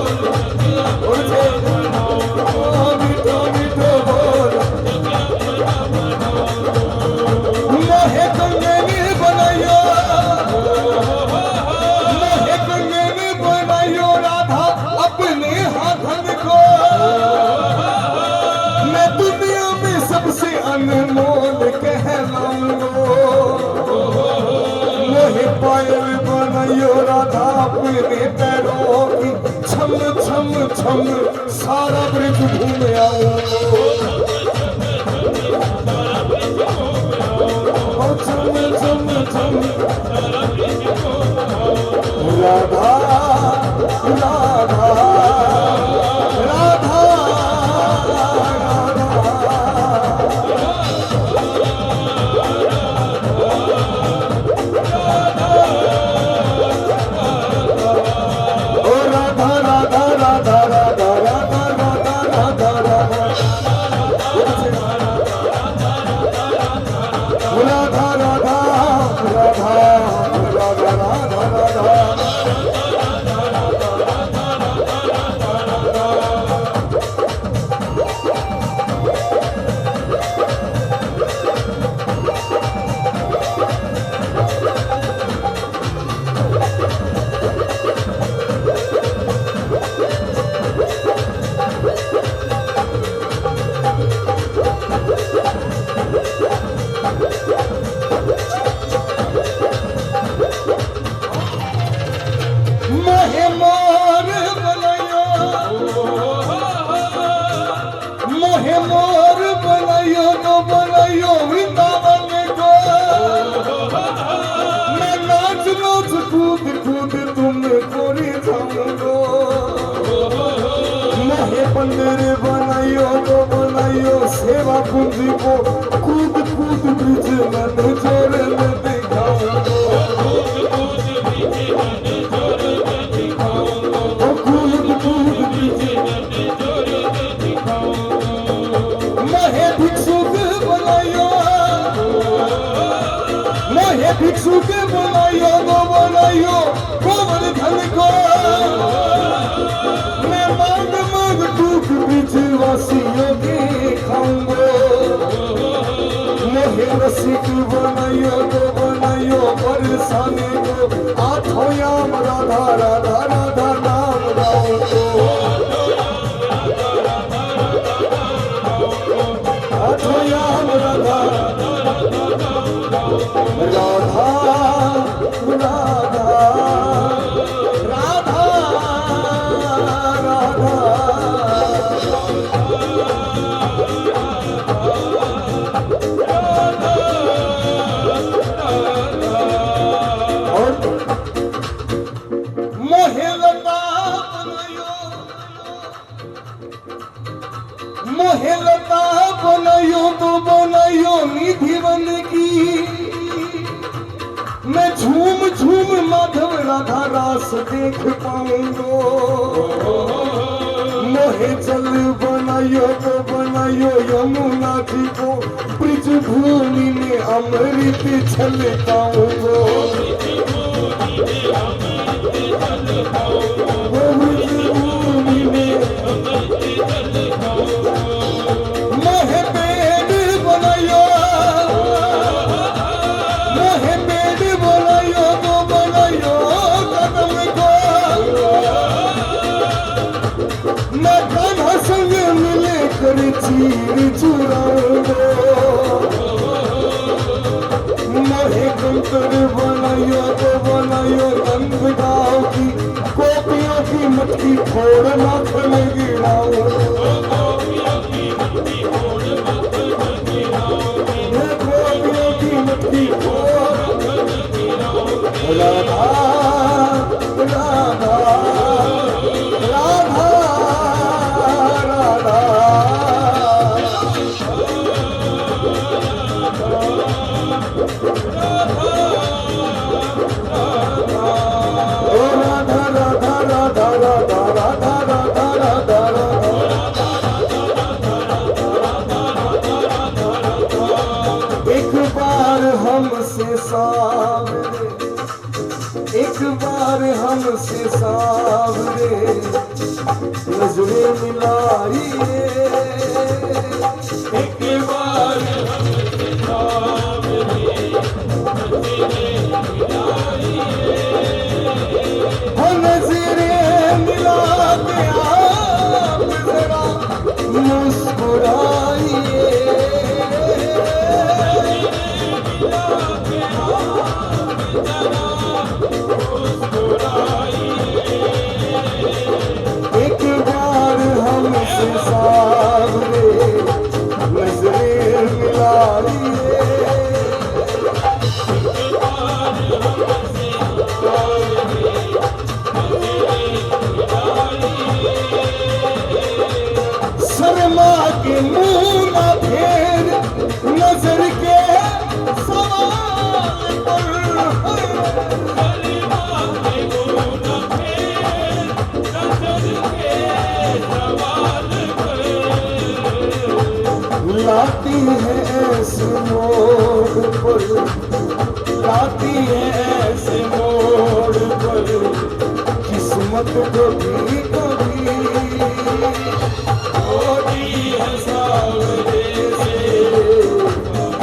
मीठो मीठो बोल मोहे कंगनी बनायो मोहे कंगनी बनायो राधा अपने हाथन को मैं दुनिया में सबसे अनमोल कहलाऊंगो मोहे पायल बनायो राधा अपने पैरों की छम छम छम सारा ब्रिज घूम आऊंगो छम छम छम राधा राधा राधा राधा राधा राधा राधा राधा राधा राधा राधा सेवा पूंजी को कूद कूद ब्रिज मन जोर में दिखाऊंगा कूद कूद ब्रिज मन जोर में दिखाऊंगा कूद कूद ब्रिज मन जोर में दिखाऊंगा मोहे भिक्षुक बनायो मोहे भिक्षुक बनायो गोवर्धन को मैं मांग मांग टूक बीच वासियों के खाऊंगो मोहे रसिक बनायो बरसाने को आठों याम राधा राधा राधा नाम गाऊंगो आठों याम राधा राधा राधा राधा राधा मोहे लता बनायो तो बनायो निधि बन की मैं झूम झूम माधव राधा रास देख पाऊंगो मोहे जल बनायो तो बनायो यमुना जी को ब्रिज भूमि में अमृत छलकाऊंगो ब्रिज भूमि में मोहे पेड़ बनायो तो बनायो कदम को मैं कान्हा संग मिले कर चीर चुराऊंगो मोहे कंकर बनायो तो बनायो रंग गाँव की गोपियों की मटकी फोड़ नाथ में गिराऊंगो गोपियों की मटकी फोड़ राधा राधा राधा राधा एक बार हमसे सावरे नजरे मिलाइए एक बार हमसे सावरे नजरे मिला के आप जरा मुस्कुराइए एक बार हमसे सावरे नजरे मिलाइए शर्मा के मुंह ना फेर नजर के सवाल पर लाती है ऐसे मोड़ पर लाती है ऐसे मोड़ पर किस्मत कभी कभी होती है सावरे से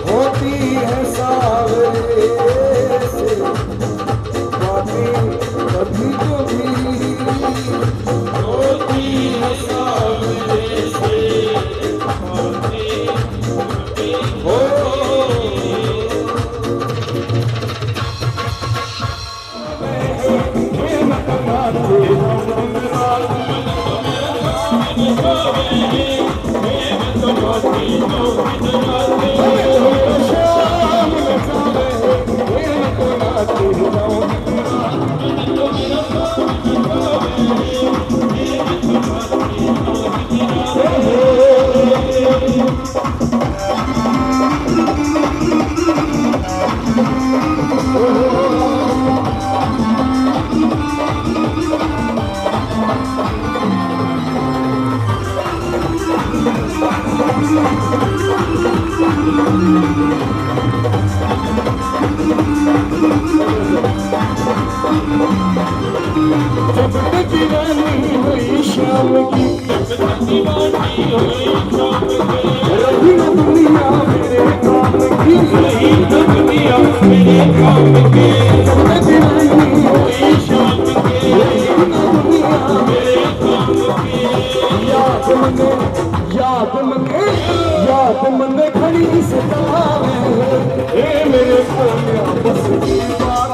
होती है सावरे से बातें कभी कभी होती है सावरे से हो दीवानी हुई शाम की दीवानी हुई शाम की रही न दुनिया मेरे काम की रही न दुनिया मेरे काम की दीवानी हुई शाम की रही न दुनिया मेरे काम की याद मने खड़ी सतावे ए मेरे कोन्या बस की बात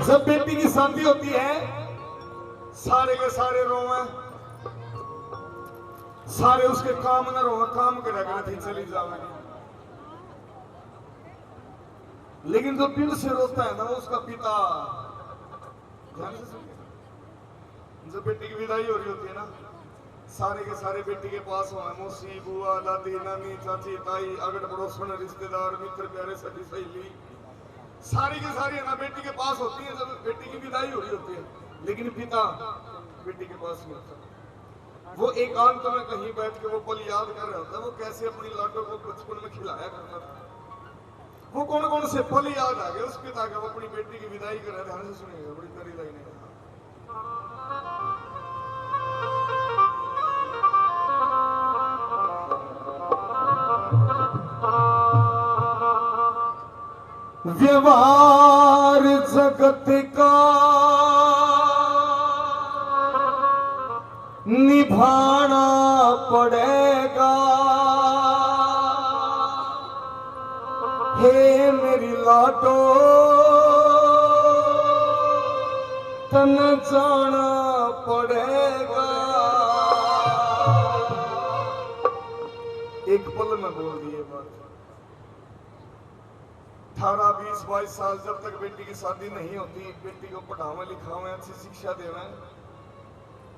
जब बेटी की शादी होती है सारे के सारे रोवे, सारे उसके काम न रोवे, काम करा थी चली जावे। लेकिन जो दिल से रोता है ना उसका पिता। ध्यान से सुनिए, जब बेटी की विदाई हो रही होती है ना, सारे के सारे बेटी के पास हो, मौसी, बुआ, दादी, नानी, चाची, ताई, अगल पड़ोसन, रिश्तेदार, मित्र, प्यारे, सखी, सहेली, सारी की सारी ना बेटी के पास होती है जब बेटी की विदाई हो रही होती है। लेकिन पिता बेटी के पास नहीं होता। वो एकांत में कहीं बैठ के वो पल याद कर रहा होता है, वो कैसे अपनी लाडो को बचपन में खिलाया करता था। वो कौन कौन से पल याद आ गए उस पिता का, वो अपनी बेटी की विदाई कर रहे। ध्यान से सुनिएगा, बड़ी कड़ी लाइन है। व्यवहार जगत का निभाना पड़ेगा, हे मेरी लाडो तन जाना पड़ेगा। एक पल में बोल दिए बात। 18, 20, 22 साल जब तक बेटी की शादी नहीं होती, बेटी को पढ़ावे लिखावे, अच्छी शिक्षा देवे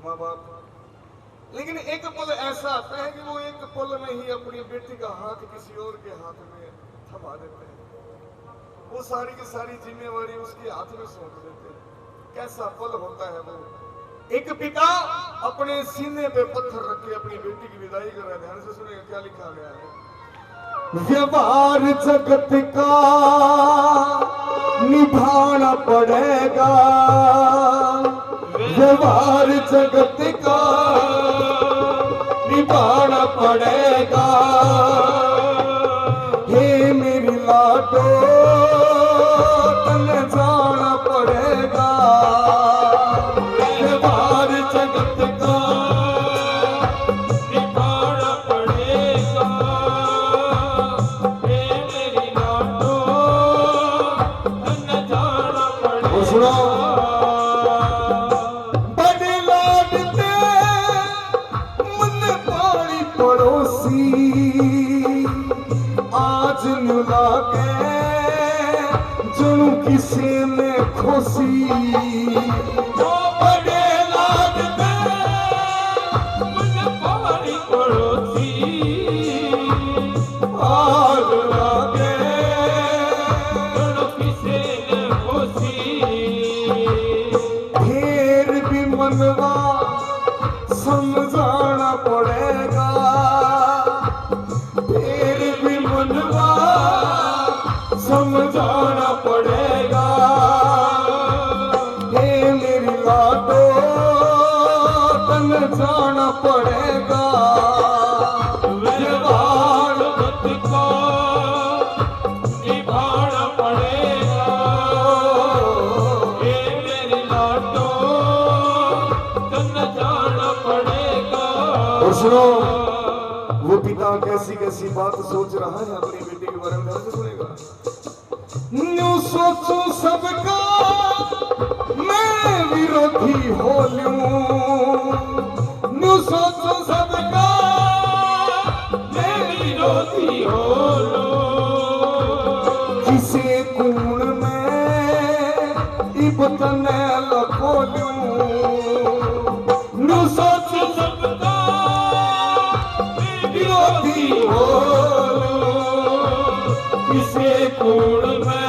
माँ बाप। लेकिन एक पल ऐसा आता है कि वो एक पल में ही अपनी बेटी का हाथ किसी और के हाथ में थमा देते हैं। वो सारी की सारी जिम्मेवारी उसके हाथ में सौंप देते हैं। कैसा पल होता है वो। एक पिता अपने सीने पे पत्थर रख के अपनी बेटी की विदाई कर रहा है। ध्यान से सुनिएगा क्या लिखा गया है। व्यवहार जगत का निभाना पड़ेगा, व्यवहार जगत का निभाना पड़ेगा। हे मेरी लाडो तने जाना पड़ेगा, व्यवहार जगत का निभाना पड़ेगा। हे मेरी लाडो तन्ने जाना पड़ेगा। सुनो बड़े लाडते मन पानी पड़ोसी, आज मिला के जुनू किसी में खुशी। बड़े लाडते मन पानी पड़ोसी, आज मिला के दोनों किसे ने खुशी। फिर भी मनवा समझाना पड़ेगा, फिर भी मनवा समझाना पड़ेगा। हे मेरी लाडो तन जाना पड़ेगा, व्यवहार जगत को निभाना पड़ेगा। हे मेरी लाडो तन्ने जाना पड़ेगा। और सुनो वो पिता कैसी कैसी बात सोच रहा है अपनी बेटी के बारे में। ध्यान से सुनेगा। न्यू सोचूं सबका मैं विरोधी हो लूं, न्यू सोचूं सबका मैं विरोधी हो लूं। किसी कूण में इब्तन लखो लूं, न्यू सोचूं सबका विरोधी हो लूं। किसी कूण में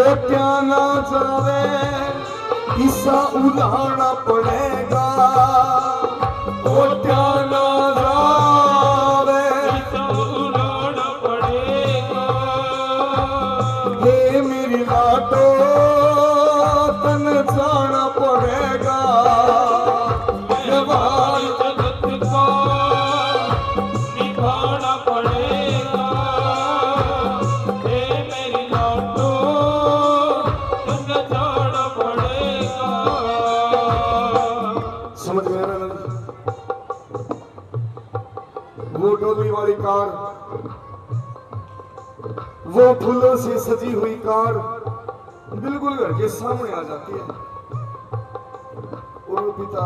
ओट्या ना जावे किस्सा उड़ाना पड़ेगा, ओट्या ना जावे उड़ाना पड़ेगा। हे मेरी लाडो तन जाना पड़ेगा, व्यवहार जगत को निभाना पड़ेगा। हे मेरी लाडो तन्ने जाना पड़ेगा। समझ में आ रहा है? वो डोली वाली कार, वो फूलों से सजी हुई कार बिल्कुल घर के सामने आ जाती है। और वो पिता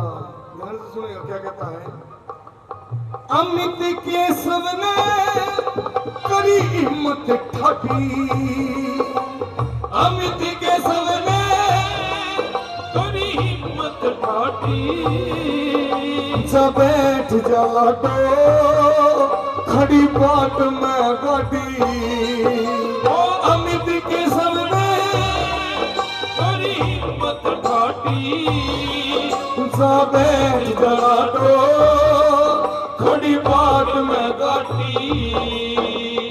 ध्यान से सुनेगा क्या कहता है। अमित केशव ने करी हिम्मत ठाठी, अमित केशव ने करी हिम्मत ठाठी। जा बैठ जा लाडो खड़ी बात में गाड़ी। ओ अमित केशव ने करी हिम्मत ठाठी। जा बैठ जा लाडो खड़ी बात में गाठी।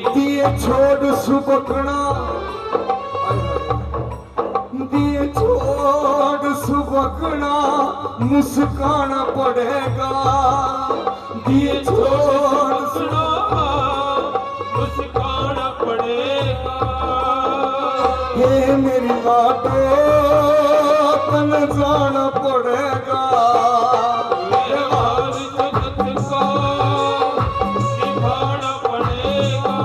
दिए छोड़ सुबकना, दिए छोड़ सुबकना मुस्काना पड़ेगा, दिए छोड़ सुनो मुस्काना पड़ेगा। हे मेरी लाडो तन जाना पड़ेगा, व्यवहार जगत को निभाना पड़ेगा।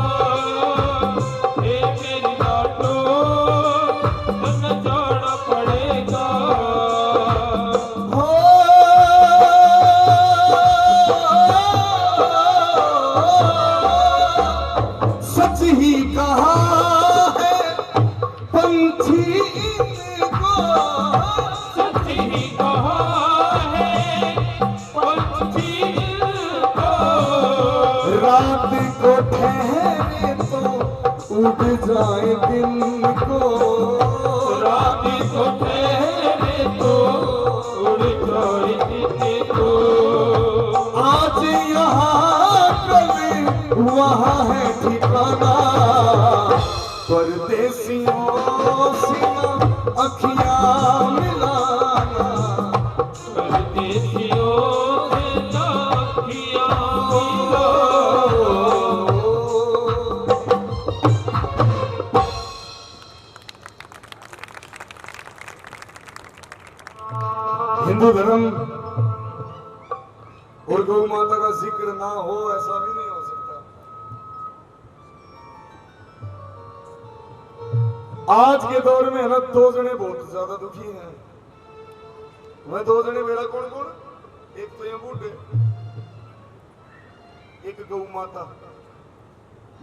हे मेरी लाडो तन्ने जाना पड़ेगा। हो सच ही कहा है पंछी इनको, सच ही कहा डूब जाए दिन को राती को ठहरे तो उड़ जाए दिन को। आज यहाँ कल वहाँ है ठिकाना परदेसियों सीमा अखियाँ मिलाना परदेसियों से अखियाँ मिलाना। हिंदू धर्म और गौ माता का जिक्र ना हो ऐसा भी नहीं हो सकता। आज के दौर में है ना, दो जने बहुत ज्यादा दुखी हैं। वह दो जने मेरा कौन कौन? एक तो ये बूढ़े, एक गौ माता।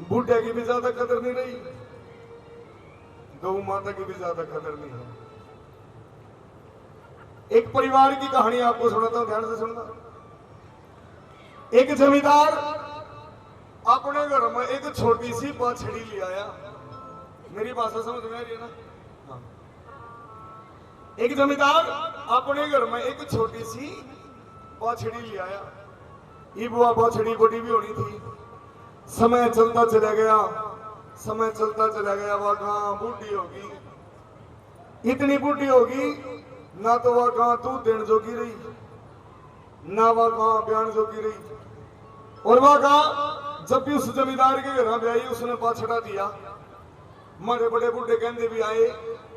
बूढ़े की भी ज्यादा कदर नहीं रही, गौ माता की भी ज्यादा कदर नहीं है। एक परिवार की कहानी आपको सुनाता हूं, ध्यान से सुनना। एक जमींदार अपने घर में एक छोटी सी बाछड़ी ले आया। मेरी भाषा समझ में आ रही है ना? हाँ। एक जमींदार अपने घर में एक छोटी सी बाछड़ी ले आया। ये बुआ बाछड़ी बड़ी भी होनी थी। समय चलता चला गया, समय चलता चला गया। वह कहाँ बूढ़ी होगी, इतनी बूढ़ी होगी ना तो वह कहाँ दूध देने जोगी रही, ना वह कहाँ ब्यान जोगी रही। और वह कहा जब भी उस जमींदार के घर में आई उसने बाछड़ा दिया। मारे बड़े बूढ़े कहते भी आए,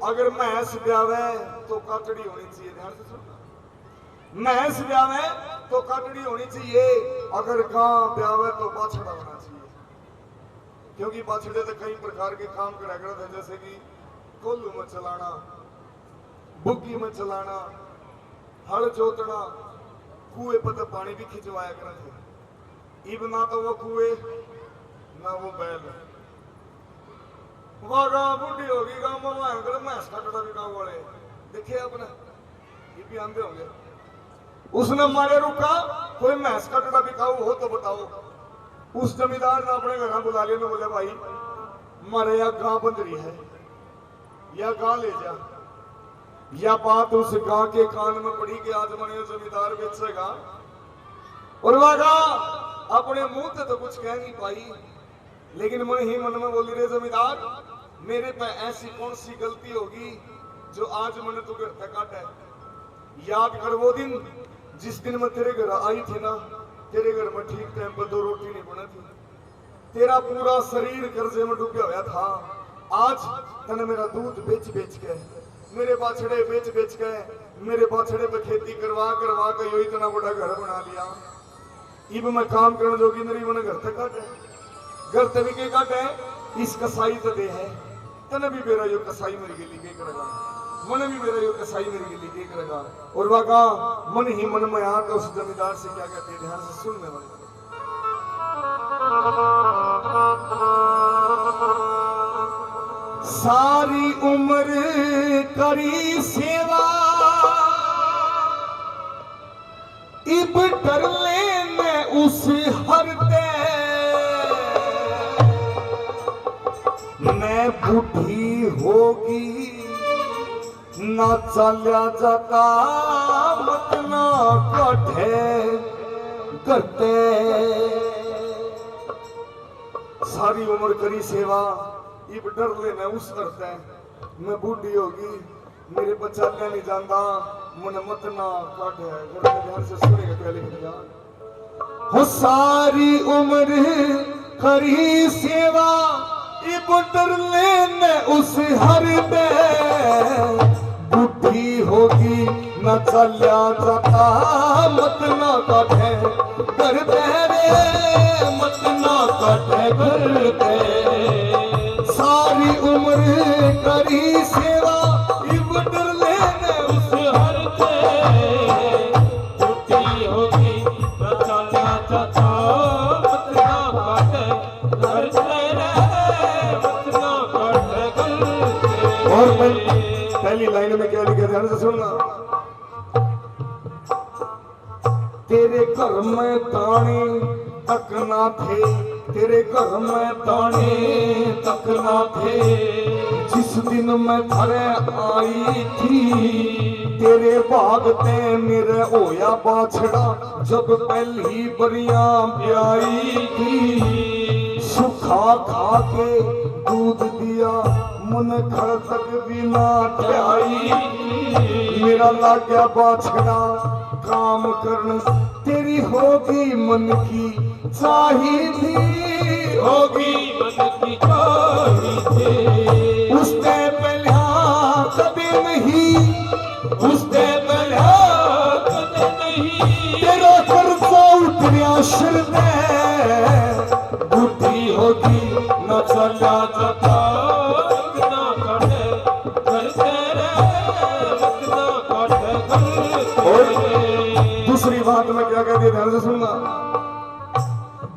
अगर भैंस ब्यावे तो काटड़ी होनी चाहिए। ध्यान से सुनना, भैंस ब्यावे तो काटड़ी होनी चाहिए, अगर गां ब्यावे तो बाछड़ा होना चाहिए। क्योंकि बाछड़े तो कई प्रकार के काम करा करते हैं, जैसे कि कोल्लू में चलाना, बुग्गी में चलाना, हल जोतना, कुएं पर पानी भी खिंचवाया करते थे। इब ना तो वो कुएं ना वो बैल। वह गांव बूढ़ी होगी, गांव में भयंकर भैंस काटड़ा भी गांव वाले देखे आपने, ये भी आंधे होंगे। उसने मारे रुका, कोई भैंस काटड़ा बिकाऊ हो तो बताओ। उस जमींदार ने अपने घर बुला लिया, बोले भाई मारे या गां बंद रही है, या गां ले जा। या बात उस गां के कान में पड़ी कि आज मने जमींदार बेचेगा। और वह गां अपने मुंह से तो कुछ कह नहीं पाई, लेकिन मन ही मन में बोली, रे जमींदार मेरे पे ऐसी कौन सी गलती होगी जो आज मैंने तू घर तक काटा है। याद कर वो दिन जिस दिन मैं तेरे घर आई थी ना, तेरे घर में ठीक टाइम पर 2 रोटी नहीं बनी थी, तेरा पूरा शरीर कर्जे में डूबा हुआ था। आज तने मेरा दूध बेच बेच के, मेरे बाछड़े बेच बेच के, मेरे बाछड़े पे खेती करवा करवा के यो इतना बड़ा घर बना लिया। इब मैं काम करने जोगी मेरी मैंने घर तक काटे, घर तभी के काटे, इस कसाई तो दे है, तने भी मेरा यो कसाई मेरे के लिए करेगा, मन भी मेरा यो कसाई मेरे के लिए करेगा। और वाका मन ही मन में आकर उस जमींदार से क्या कहते हैं, ध्यान से सुनने वाले। सारी उम्र करी सेवा, इब टरले में उस हरते, मैं बूढ़ी होगी ना चलिया जाता, मत ना कठे करते। सारी उम्र करी सेवा, इब डर लेना उस करते हैं, मैं बूढ़ी होगी मेरे बच्चा नहीं जानता, मन मत ना काटे। ध्यान से सुनेगा पहले हो। सारी उम्र करी सेवा, इब डर लेना उस हर पे, बूढ़ी होगी न चलिया जाता, मत ना काटे करते रे, मत ना काटे करते। सारी उम्र करी सेवा, इब डर लेने उस हर पे, बूढ़ी होगी न चलिया जाता, मत ना काटे करते रे, मत ना काटे करते। और पहली लाइन में क्या लिखा, ध्यान से सुनना। तेरे घर में ताने तक ना थे, तेरे घर में दाने तक ना थे जिस दिन मैं घरे आई थी। तेरे भागते मेरे होया बाछड़ा जब पहली बरिया ब्याई थी। सुखा खा के दूध दिया मन घर तक भी ना ध्याई। मेरा लाग गया बाछड़ा काम करन तेरी होगी मन की चाहिए होगी मन की चाहिए। उसने पहला कभी नहीं उसने पहला कदे नहीं तेरा कर्जा उतरिया सिर में। बुद्धि होगी न चला जाता ना कटे घर तेरे ना कटे घर तेरे। दूसरी बात में क्या कहती है ध्यान से सुनना।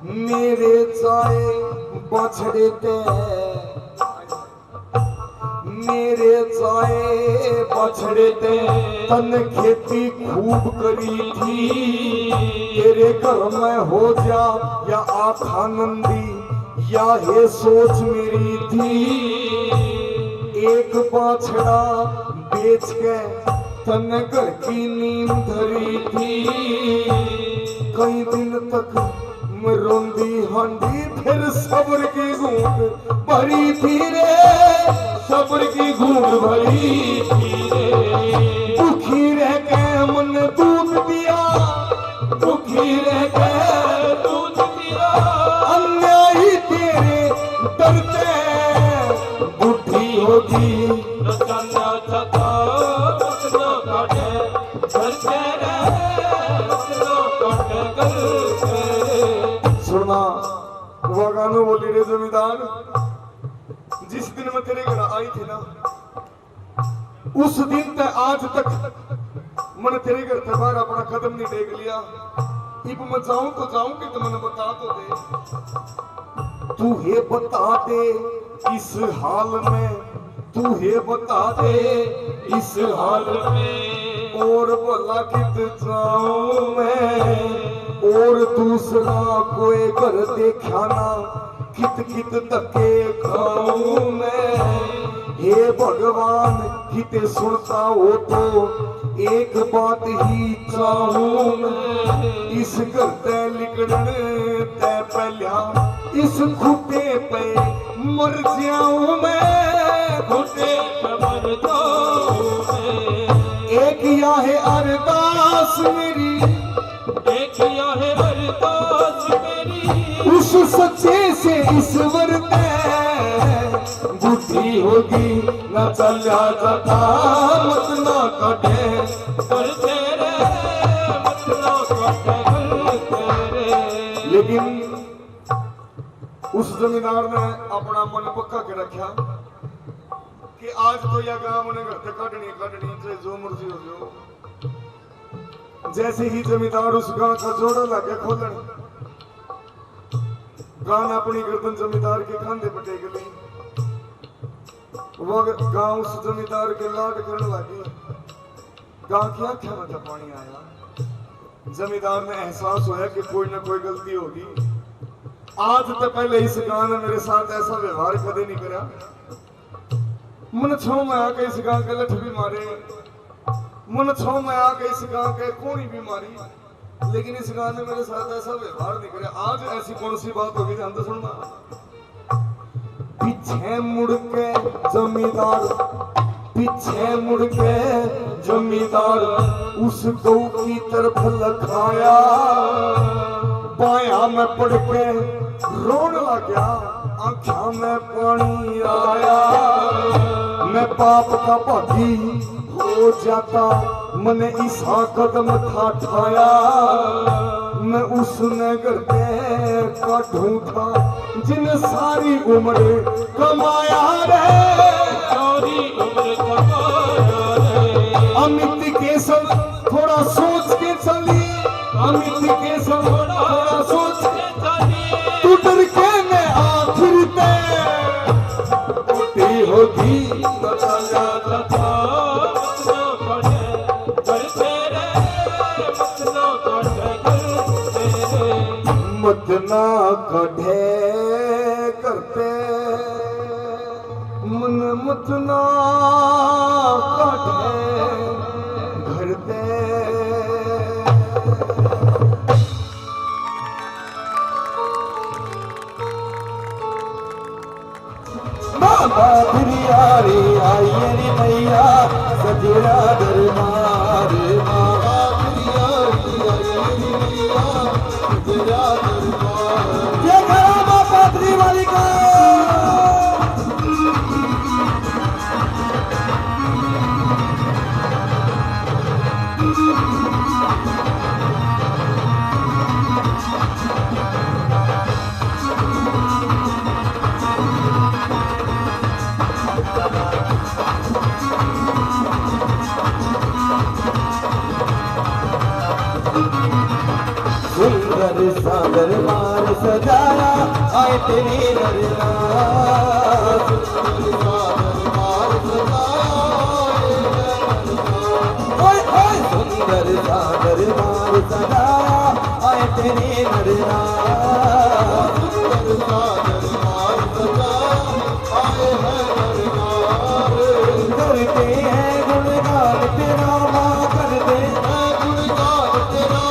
मेरे चाहे बछड़े ते मेरे चाहे बछड़े ते तन खेती खूब करी थी। तेरे घर में हो जा या आखा नंदी या ये सोच मेरी थी। एक बाछड़ा बेच के तन घर की नींद धरी थी। कई दिन तक मैं रोंदी हांडी फिर सब्र की घूंट भरी थी रे। सब्र की घूंट भरी थी रे। दुखी रह के मन दूध दिया दुखी रह के दूध दिया। अन्यायी तेरे डरते बुद्धि होगी न चला जाता ना कटे घर तेरे ना कटे घर तेरे। सुना वो गानों बोली रे जमींदार। जिस दिन मैं तेरे घर आई थी ना उस दिन ते आज तक मैंने तेरे घर से बाहर अपना कदम नहीं टेक लिया। इब मैं जाऊं तो जाऊं कि तुम मैंने बता तो दे। तू हे बता दे इस हाल में तू हे बता दे इस हाल में और भला कित जाऊं मैं। और दूसरा कोई घर देखा ना कित कित धक्के खाऊं मैं। हे भगवान किते सुनता हो तो एक बात ही चाहूं मैं। इस घर ते लिकड़न ते पहला इस खूटे पे मर जाऊं मैं। घुटे मर जाऊं मैं। एक या है अरदास मेरी देखिया है अरदास मेरी उस सच्चे से ईश्वर ते बुद्धि होगी न चला जाता मत ना कटे घर तेरे मत ना कटे घर तेरे। लेकिन उस जमींदार ने अपना मन पक्का के रखा कि आज तो यह गांव ने घर से काटनी चाहे जो मर्जी हो जो। जैसे ही जमींदार उस गांव का जोड़ा लाके खोलन गांव अपनी गर्दन जमींदार के खांधे पर टेक ली। वो गांव उस जमींदार के लाड करने लगी। गांव की आंखों में पानी आया। जमींदार ने एहसास होया कि कोई ना कोई गलती होगी। आज तो पहले इस गांव ने मेरे साथ ऐसा व्यवहार कदे नहीं करा। मन छो में आके इस गांव के लठ भी मारे मन छो में आके इस गांव के कोनी भी मारी। लेकिन इस गांव ने मेरे साथ ऐसा व्यवहार नहीं करा। आज ऐसी कौन सी बात होगी ध्यान से सुनना। पीछे मुड़ के जमींदार पीछे मुड़ के जमींदार उस गौ की तरफ लखाया। बाया में पड़ के रोन लग गया आंखों में पानी आया। मैं पाप का भागी हो जाता मैंने ईसा कदम था ठाया। मैं उसने करके काटूं था जिन सारी उम्र कमाया रे। सारी उम्र कमाया रे। अमित के संग थोड़ा सोच के चली अमित के संग थोड़ा सोच के चली। तू डर के मैं आखिर पे टूटी होगी चला जाता मत ना कटे घर तेरे मत ना कटे घर तेरे। मत ना कढ़े सुंदर सागर मार सजाया आए तेरी नरना सुंदर सागर मार सजाया आए तेरी नरना करते हैं गुणगान तेरा माँ करते हैं गुणगान तेरा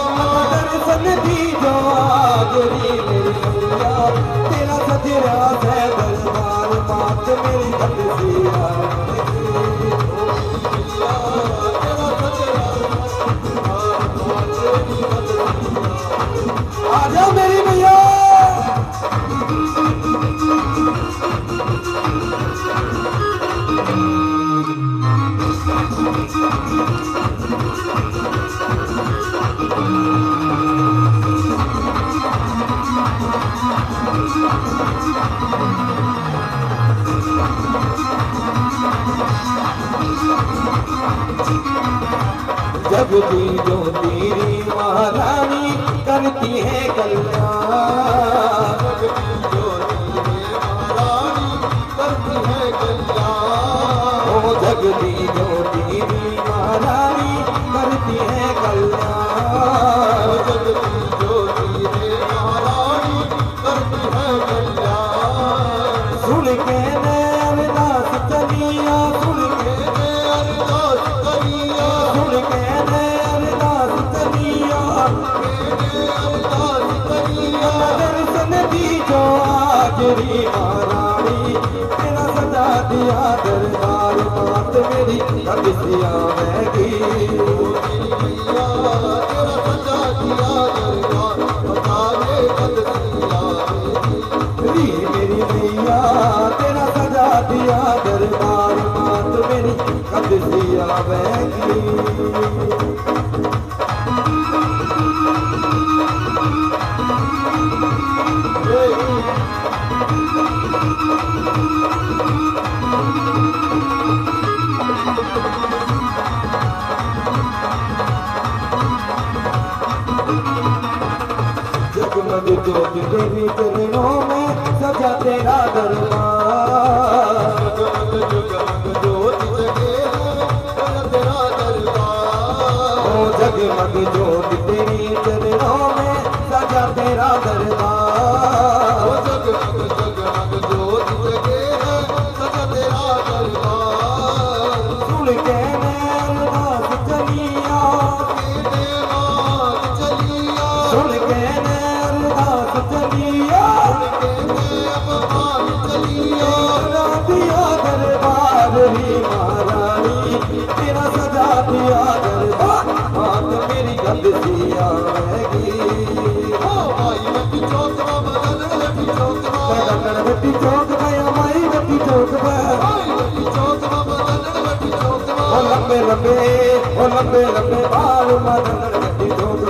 दर्शन दी जो आगरी मेरी मैया तेरा सजरा है दरबार मात मेरी बंसिया आजा मेरी मैया जगती जो तेरी महारानी करती है कल्याण जगती जो तेरी महारानी करती है कल्याण ओ जगती जो तेरी महारानी करती है कल्याण सुन के अरदास चलिया सुन के अरदास चलिया सुन के अरदास चलिया दर्शन दी जो आखिरी महारानी तेरा सजा दिया दरबार मात मेरी कब से आवेगी तेरा सजा दिया दरबार बता दे कब से आवेगी मेरी मैया तेरा सजा दिया दरबार मात मेरी कब से आवेगी जगमग ज्योति तेरी चरणों में सजा तेरा दरबार जगमग ज्योति तेरा दरबार ओ जगमग ज्योति तेरी चरणों में सजा तेरा दरबार ओ जगमग ज्योति तेरा सजा तेरा दरबार सुन के अरदास चलिया सुन के अरदास चलिया दिया दरबार ही महारानी तेरा सजा दिया दरबार हाथ मेरी गद सी आवेगी बदनवती चौक गया माई वती चौक ओ लंबे लंबे बाल बदनवती चौक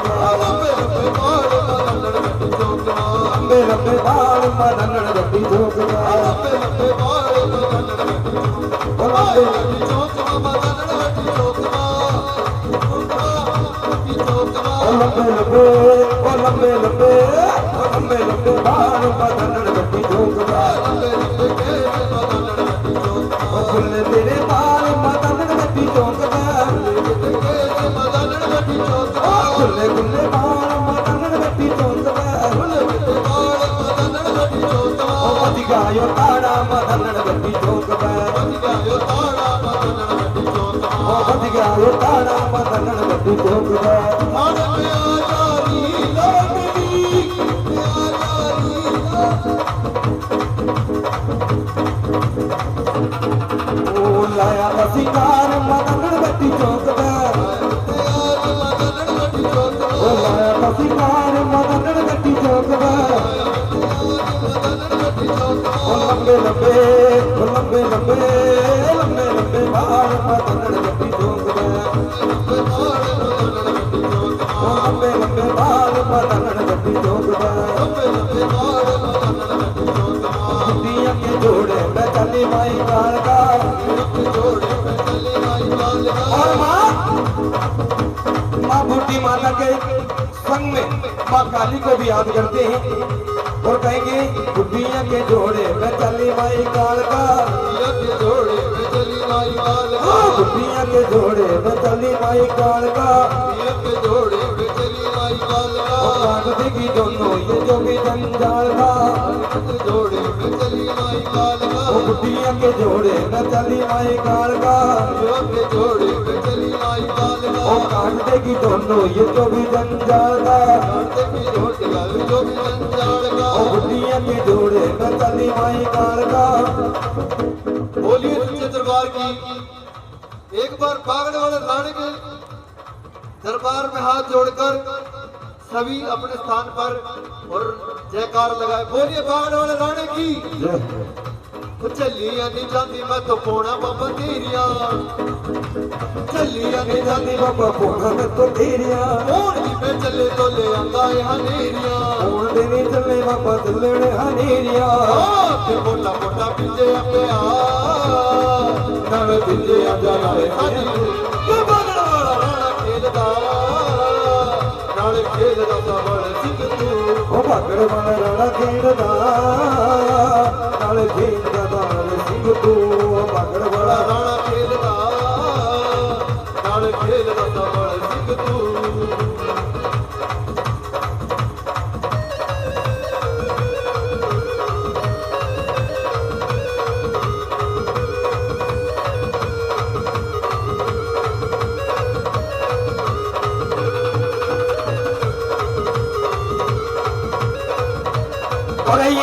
लंबे बाल बदनवती चौक लंबे बाल बदनवती चौक खुले तेरे बाल बदनवती चौक खुले खुले बाल बदनवती चौक गायो ताड़ा बदनवती चौक गायो ताड़ा बदनवती चौक लाया बसिकार बदनवती चौक लाया बसिकार बदनवती चौक लंबे बाल बदनवती चौक माँ बूटी माता के संग में माँ काली को भी याद करते हैं और कहेंगे बुढ़िया के जोड़े में चली माई काल का, बुढ़िया के जोड़े में चली माई काल का, बुढ़िया के जोड़े में चली माई काल का, बुढ़िया के जोड़े में चली माई काल का, काट देगी दोनों ये जो भी जंजाल का, जोड़े में चली माई काल का, बुढ़िया के जोड़े में चली माई काल का, के जोड़े में चली माई काल का, ओ काट देगी दोनों ये जो भी जंजाल का, काट देगी दोनों जो भी जंजाल का, ओ बुढ़िया के जोड़े में चली माई काल का। बोलिए सच्चे दरबार की। एक बार बागड़ वाले रानी के दरबार में हाथ जोड़कर सभी अपने स्थान पर और जयकार लगाए। बोलिए बागड़ वाले रानी की। चलिया नहीं जाती मैं तो पोना बाबा तेरिया, चलिया नहीं जाती बाबा पोना मैं तो तेरिया, कौन दी पे चले तो ले आंदा है हनेरिया, कौन दे नहीं चले बाबा चले हनेरिया, फिर मोटा मोटा पिंजे पे आ नावे पिंजे आ जाए साडी के बागड़ वाला राणा खेलदा, नाले खेलदा सबल सिंह तू, ओ बागड़ वाला राणा खेलदा नाले खेलदा सिंह तू, बागड़ वाला राणा खेलदा नाले खेलदा सबल सिंह तू। और आइए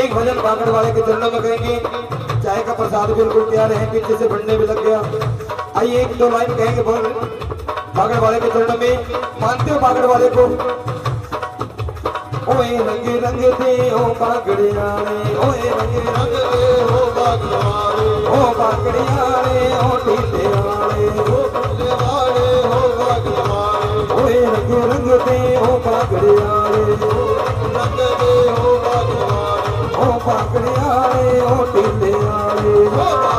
एक भजन बागड़ वाले के चरणों में कहेंगे। चाय का प्रसाद बिल्कुल तैयार है, पीछे से बनने भी लग गया। आइए एक दो लाइन कहेंगे बोल बागड़ वाले के चरणों में। मानते हो बागड़ वाले को? ओए रंगे रंग दे ओ बागड़ियाले, ओए रंगे रंग दे ओ बागड़ियाले, ओ बागड़ियाले ओ टीले वाले, ओ टीले वाले ओ बागड़ियाले, ओए रंगे रंग दे ओ बागड़ियाले, रंग दे ओ बागड़ियाले, ओ बागड़ियाले ओ टीले वाले, ओ बागड़ियाले ओ टीले वाले,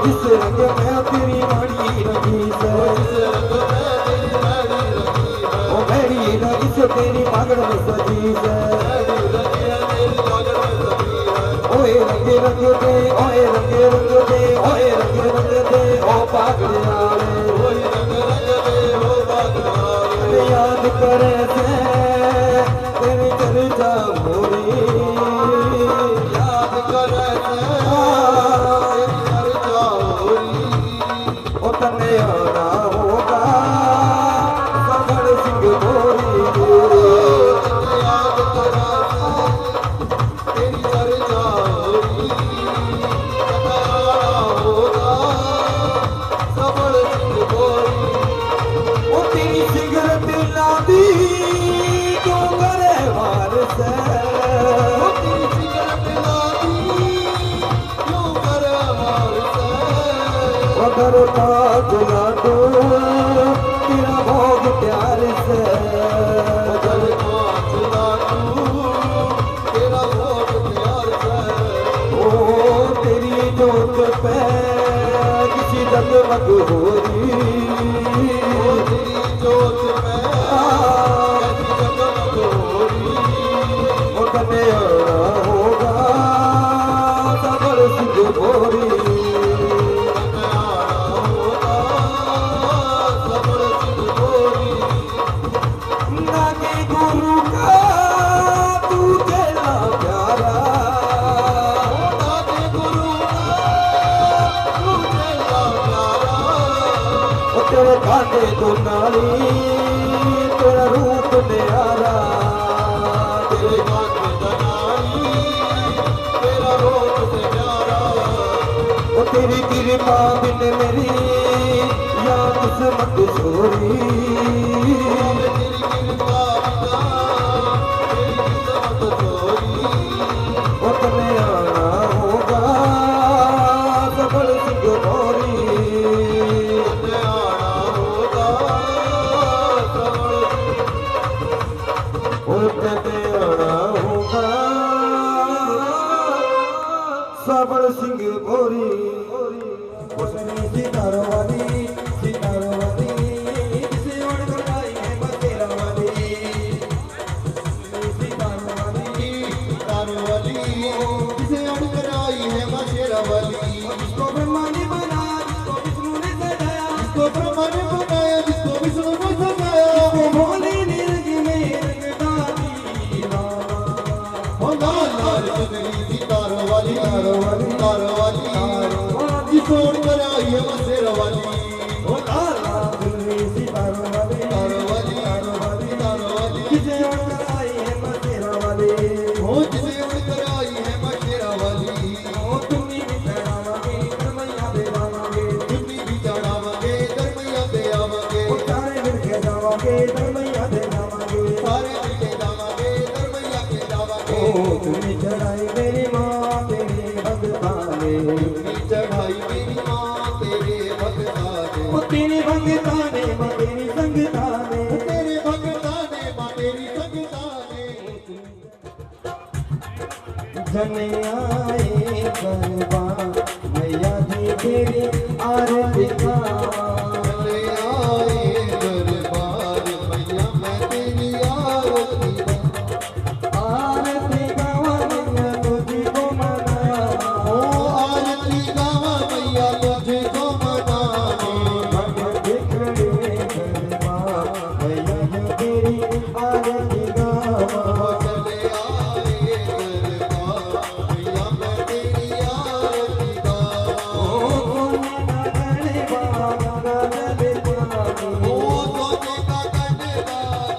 जिस रंग में तेरी माड़ी रंगी से, जिस रंग में तेरी माड़ी रंगी है, ओ मेरी रंगी से तेरी बागड़ में सजी है, तेरी बागड़ में सजी है, ओए रंगे रंग दे, ओए रंगे रंग दे, ओए रंगे रंग दे ओ बागड़ियाले, ओए रंग रंग दे ओ बागड़ियाले, याद करे से तेरी चर्चा मोरी, याद करे से तेरी चर्चा मोरी, ओ तने आना होगा बागड़ सिंह मोरी, तने याद करे से तेरी चर्चा मोरी, तने आना होगा बागड़ सिंह मोरी, ओ तेरी सिगरेट लादी क्यों करे वार से, ओ तेरी सिगरेट लादी क्यों करे वार से, अगर ताज लाडू तेरा भोग प्यार से, अगर ताज लाडू तेरा भोग प्यार से, ओ तेरी जोत पे किसी जगमग हो रही, ओ तेरी जोत पे किसी जगमग हो रही, ओ कने आना होगा बागड़ सिंह मोरी, कने आना होगा बागड़ सिंह मोरी, नागे गुरु का तू तेरा प्यारा, ओ नागे गुरु का तू तेरा प्यारा, ओ तेरे कांधे तो नाली तेरा रूप न्यारा, तेरे कांधे तो नाली तेरा रूप न्यारा, ओ तेरी कृपा बिन मेरी याद किस्मत छोरी, तेरी कृपा बिना तेरी किस्मत छोरी, ओ तने आना होगा बागड़ सिंह मोरी, तने आना होगा बागड़, ओ तने आना होगा बागड़ सिंह मोरी, उसने सितारों वाली भगताने मां तेरी संगताने तेरे भगताने मां तेरी संगताने जन आए दरबार मैया जी तेरी आरती गावा चले आए दरबार मैया मैं तेरी आरती मैया तुझको मनावा ओ आरती गावा मैया तुझको मनावे भगत खड़े दरबार मैया जी तेरी आरती गावा चले आए दरबार मैया मैं तेरी आरती गावा ओ सोने का कटवा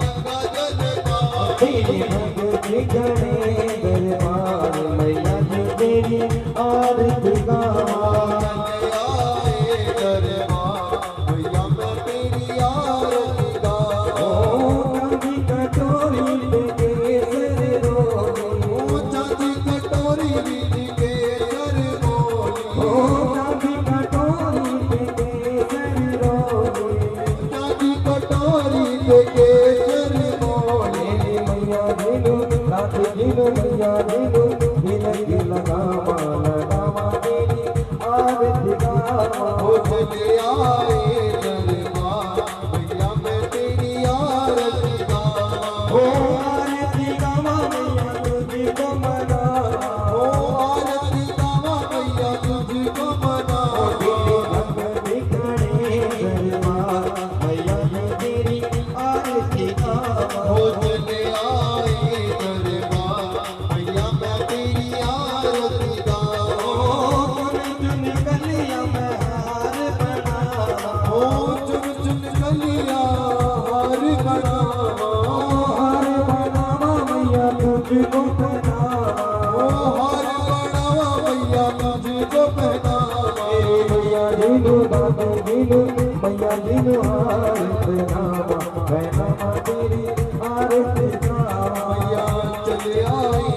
गंगा जल पावे तेरी भगत खड़े दरबार मैया जी तेरी आरती गावा चले आए दरबार मैया मैं तेरी आरती गावा चांदी कटोरी लेके सर रोली ओ चांदी कटोरी बीती के सर बोली चांदी कटोरी लेके सर रोली चांदी कटोरी लेके सर बोली मैया दिलू रात दिलू मैया दिलू दिल लगावा लगावा तेरी आरती गावा ओ चले आए दरबार मैया मैं तेरी आरती गावा ओ आरती गावा मैया तुझको मनावा ओ आरती गावा मैया तुझको मनावे भगत खड़े दरबार मैया जी तेरी आरती गावा ओ चले आए दरबार मैया मैं तेरी आरती गावा चुन कलिया मैं हार बनावा ओ चुन चुन कलिया हार बनावा हार बनावा मैया तुझको पहनावा ओ हार बनावा मैया तुझको पहनावा मैया दिलू बाबू दिलू मैया दिलू हार पहनावा पहनावा तेरी आरती गावा मैया चले आई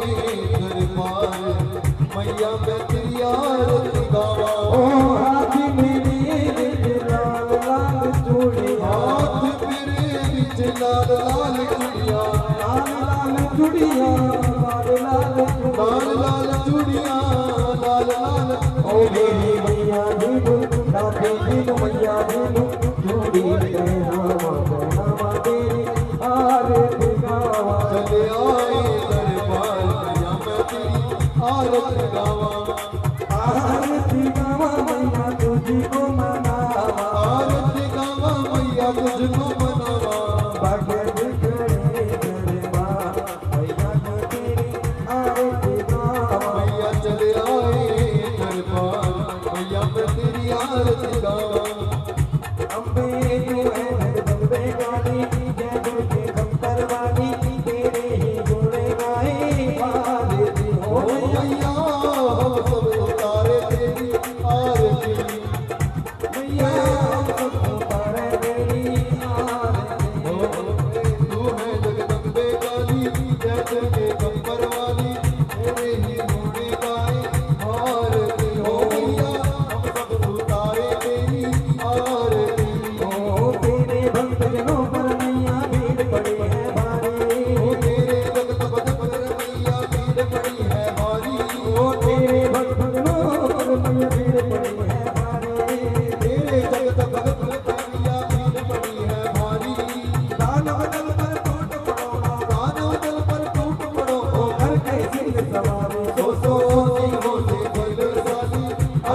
दरबार मैया मैं तेरी आरती गावा ओ हाथ मेरे लाल लाल चूड़िया हाथ मेरे बिच लाल लाल चूड़िया लाल लाल चूड़िया लाल लाल लाल लाल चूड़िया लाल लाल ओ मेरी मैया दिलू राधे दिलू मैया दिलू चूड़ी पहनावा पहनावा तेरी आरती गावा चले आए दरबार मैया मैं तेरी आरती गावा आरती गावा मैया तुझको मनावा आरती गावा मैया तुझको मनावा भगत खड़े दरबार मैया जी तेरी आरती गावा मैया चले आए दरबार मैया मैं तेरी आरती गावा अम्बे तू है जगदम्बे काली जय दुर्गे खप्पर वाली तेरे ही गुण गाए आरती ओ हो मैया हम सब उतारे तेरी आरती मैया हम सब उतारे तेरी आरती ओ तू है जगदम्बे काली जय दुर्गे खप्पर वाली तेरे ही गुण गाए आरती हो मैया हम सब उतारे तेरी आरती ओ तेरे भक्त जनों पर मैया भीड़ पड़ी है भारी ओ तेरे जगत भगत मैया भीड़ पड़ी है भारी ओ तेरे भक्त जनों पर मैया भीड़ पड़ी है भारी तेरे जगत भगत मैया भीड़ पड़ी है भारी दानव दल पर टूट पड़ो दानव दल पर टूट पड़ो ओ कर के सिंह सवारी सो सिंहों से बलशाली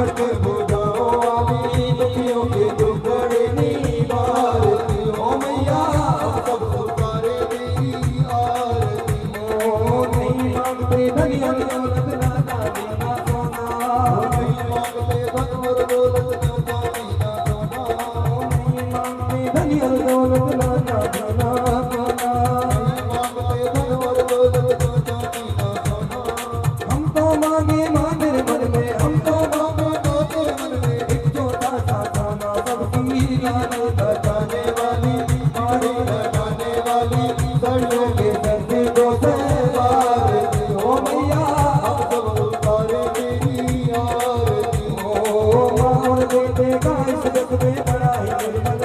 अष्ट भुजाओं वाली दुखियों के दुखड़े निवारती हो मैया हम सब उतारे तेरी आरती ओ नहीं मांगते धनिया दौलत ना चांदी ना सोना नहीं मांगते धन और दौलत न चांदी न सोना नहीं मांगते धनिया दौलत ना चांदी ना सोना नहीं मांगते धन और दौलत न चांदी न सोना हम तो मांगे मंदिर मन में हम तो मांगे तो तेरे मन में एक छोटा सा खाना सबकी लाने बचाने वाली मारी लगाने वाली सड़ों के सर को सवारती हो मैया हम सब उतारे तेरी आरती ओ मार देते का इस जग में बड़ा ही निर्मल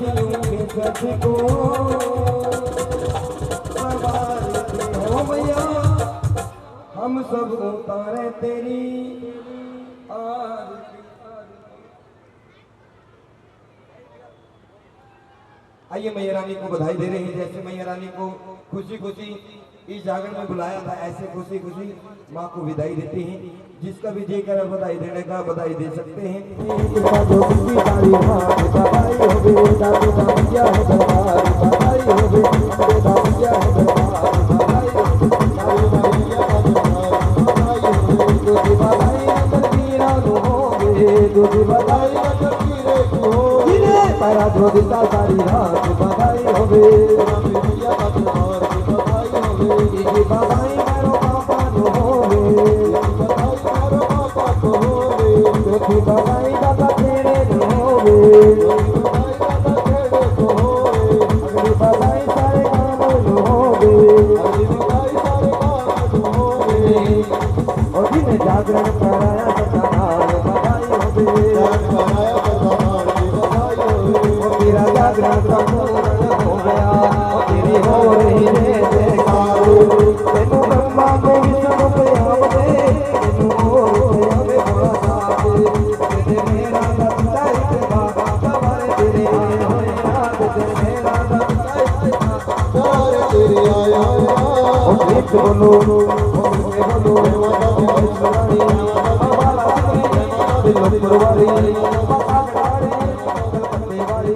सखियों के सच को संवारते हो मैया हम सब उतारे तेरी आरती। आइए मैया रानी को बधाई दे रहे हैं। जैसे मैया रानी को खुशी खुशी इस जागरण में बुलाया था, ऐसे खुशी खुशी माँ को विदाई देते हैं। जिसका भी जी कर बधाई देने का बधाई दे सकते हैं। सारी रात बधाई होवे बधाई मारो पापा जो होवे बधाई दादा तेरे जो होवे अगली बधाई सारे गानों जो होवे और जिन्हें जागरण कराया सतानार बधाई होवे तेरा जागरण संपूर्ण हो गया तेरी हो रही है जयकारो तेनू ब्रह्मा को विष्णु पे आवदे तेनू मोर पे आवे बड़ा साथे तेरे मेरा दत्ता के बाबा सवारे तेरे आए होए रात तेरे मेरा दत्ता के सवारे तेरे आए होए ओ गीत बोलो दिल परवारी बाबा खड़ारे वाली